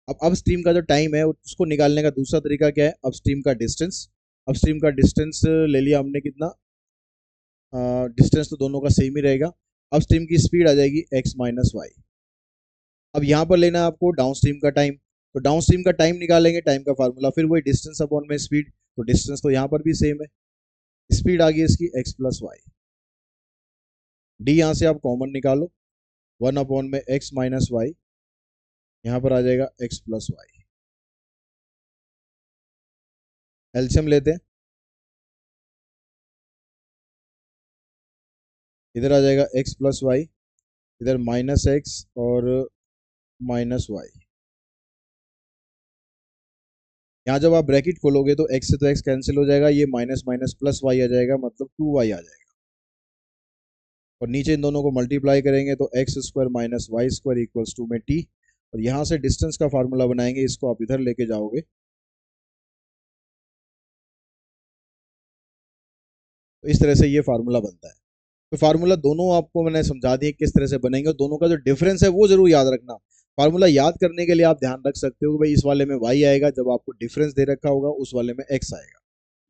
अब अपस्ट्रीम का जो टाइम है उसको निकालने का दूसरा तरीका क्या है, अपस्ट्रीम का डिस्टेंस। अपस्ट्रीम का डिस्टेंस ले लिया हमने कितना, डिस्टेंस तो दोनों का सेम ही रहेगा। अपस्ट्रीम की स्पीड आ जाएगी x - y। अब यहाँ पर लेना है आपको डाउनस्ट्रीम का टाइम, तो डाउनस्ट्रीम का टाइम निकालेंगे, टाइम का फार्मूला फिर वही डिस्टेंस अपॉन में स्पीड, तो डिस्टेंस तो यहाँ पर भी सेम है, स्पीड आ गई इसकी x + y। डी यहाँ से आप कॉमन निकालो, 1/में x - y, यहाँ पर आ जाएगा x + y। एलसीएम लेते हैं, इधर आ जाएगा x + y, इधर -x और -y। यहाँ जब आप ब्रैकेट खोलोगे तो x से तो x कैंसिल हो जाएगा, ये माइनस माइनस प्लस y आ जाएगा, मतलब 2y आ जाएगा, और नीचे इन दोनों को मल्टीप्लाई करेंगे तो x² - y² इक्वल्स टू में t, और यहाँ से डिस्टेंस का फार्मूला बनाएंगे, इसको आप इधर लेके जाओगे तो इस तरह से ये फार्मूला बनता है। तो फार्मूला दोनों आपको मैंने समझा दिए किस तरह से बनेंगे, दोनों का जो डिफरेंस है वो जरूर याद रखना। फार्मूला याद करने के लिए आप ध्यान रख सकते हो कि भाई इस वाले में y आएगा, जब आपको डिफरेंस दे रखा होगा उस वाले में x आएगा।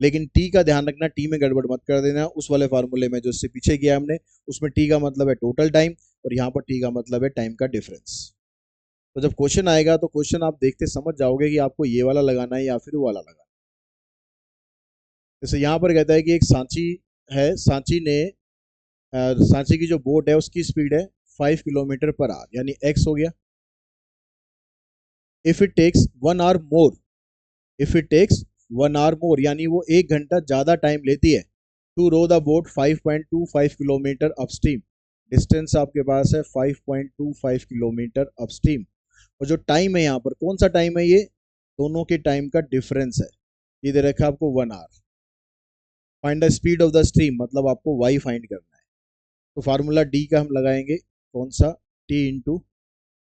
लेकिन टी का ध्यान रखना, टी में गड़बड़ मत कर देना। उस वाले फार्मूले में जो इससे पीछे किया हमने, उसमें टी का मतलब है टोटल टाइम और यहाँ पर टी का मतलब है टाइम का डिफरेंस। तो जब क्वेश्चन आएगा तो क्वेश्चन आप देखते समझ जाओगे कि आपको ये वाला लगाना है या फिर वो वाला लगाना है। जैसे यहाँ पर कहता है कि एक सांची है, सांची की जो बोट है उसकी स्पीड है 5 किलोमीटर पर आवर, यानी एक्स हो गया। If it takes 1 hour more, if it takes 1 hour more यानी वो 1 घंटा ज्यादा टाइम लेती है to row the boat 5.25 kilometre upstream. Distance आपके पास है 5.25 किलोमीटर अपस्ट्रीम। और जो टाइम है यहाँ पर कौन सा टाइम है, ये दोनों के टाइम का डिफरेंस है। ये दे रखा है आपको 1 hour. Find the speed of the stream, मतलब आपको वाई फाइंड करना है। तो फार्मूला डी का हम लगाएंगे, कौन सा, t into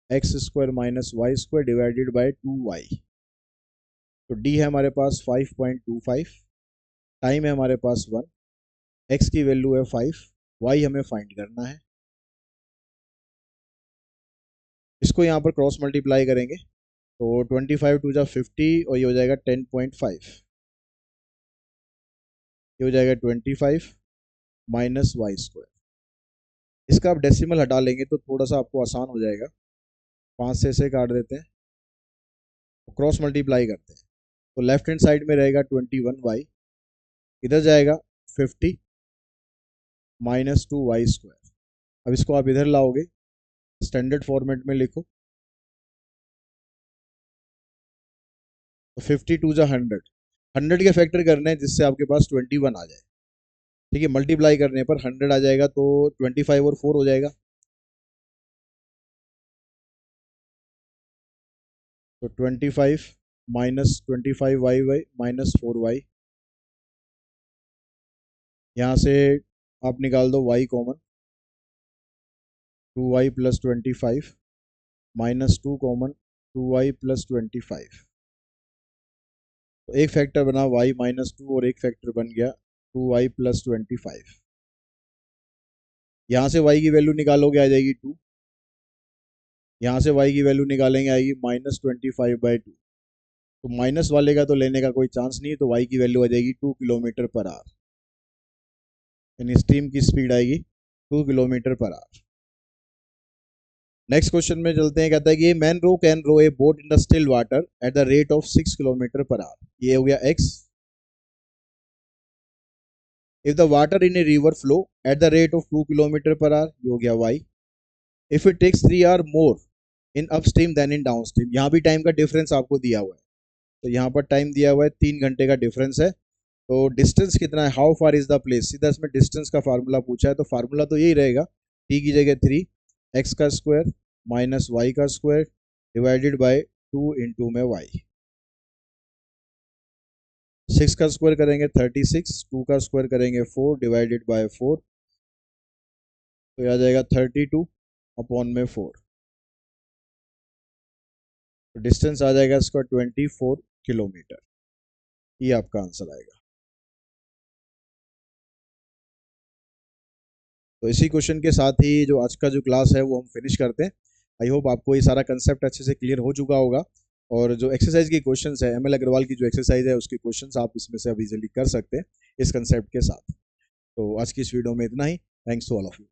x square minus y square divided by 2y। तो डी है हमारे पास 5.25, टाइम है हमारे पास 1, एक्स की वैल्यू है 5, वाई हमें फाइंड करना है। इसको यहाँ पर क्रॉस मल्टीप्लाई करेंगे तो 25 टू जा 50 और ये हो जाएगा 10.5, ये हो जाएगा 25 माइनस वाई स्क्वायर। इसका आप डेसिमल हटा लेंगे तो थोड़ा सा आपको आसान हो जाएगा। 5 से इसे काट देते हैं, तो क्रॉस मल्टीप्लाई करते हैं। तो लेफ्ट हैंड साइड में रहेगा 21y, इधर जाएगा 50 माइनस 2y स्क्वायर। अब इसको आप इधर लाओगे, स्टैंडर्ड फॉर्मेट में लिखो, तो 50 टू जा 100, 100 के फैक्टर करने हैं जिससे आपके पास 21 आ जाए। ठीक है, मल्टीप्लाई करने पर 100 आ जाएगा तो 25 और 4 हो जाएगा। तो 25 माइनस 25y माइनस 4y, यहाँ से आप निकाल दो y common, 2y plus 25 minus 2 common, 2y plus 25। तो एक फैक्टर बना y माइनस 2 और एक फैक्टर बन गया 2y प्लस 25। यहाँ से y की वैल्यू निकालोगे आ जाएगी 2, यहाँ से y की वैल्यू निकालेंगे आएगी -25/2। तो माइनस वाले का तो लेने का कोई चांस नहीं है, तो y की वैल्यू आ जाएगी 2 किलोमीटर पर आवर, यानी स्टीम की स्पीड आएगी 2 kilometre per our. Next question में चलते हैं, कहता है कि man row can row a boat in the still water at the rate of 6 kilometre per hour. ये हो गया x। If the water in a river flow at the rate of 2 kilometre per hour, ये हो गया y। If it takes 3 hour more in upstream then in downstream, यहाँ भी time का difference आपको दिया हुआ है। तो यहाँ पर टाइम दिया हुआ है 3 घंटे का डिफरेंस है। तो डिस्टेंस कितना है, how far is the place, सीधा इसमें डिस्टेंस का फार्मूला पूछा है। तो फार्मूला तो यही रहेगा, t की जगह 3, एक्स का स्क्वायर माइनस वाई का स्क्वायर डिवाइडेड बाय 2 इंटू में y। 6 का स्क्वायर करेंगे 36, 2 का स्क्वायर करेंगे 4 डिवाइडेड बाय 4, तो आ जाएगा 32 अपॉन में 4। तो डिस्टेंस आ जाएगा इसका 24 किलोमीटर। ये आपका आंसर आएगा। तो इसी क्वेश्चन के साथ ही जो आज का जो क्लास है वो हम फिनिश करते हैं। आई होप आपको ये सारा कंसेप्ट अच्छे से क्लियर हो चुका होगा, और जो एक्सरसाइज की क्वेश्चंस है, एमएल अग्रवाल की जो एक्सरसाइज है उसके क्वेश्चंस आप इसमें से अब इजीली कर सकते हैं इस कंसेप्ट के साथ। तो आज की इस वीडियो में इतना ही। Thanks to all of you.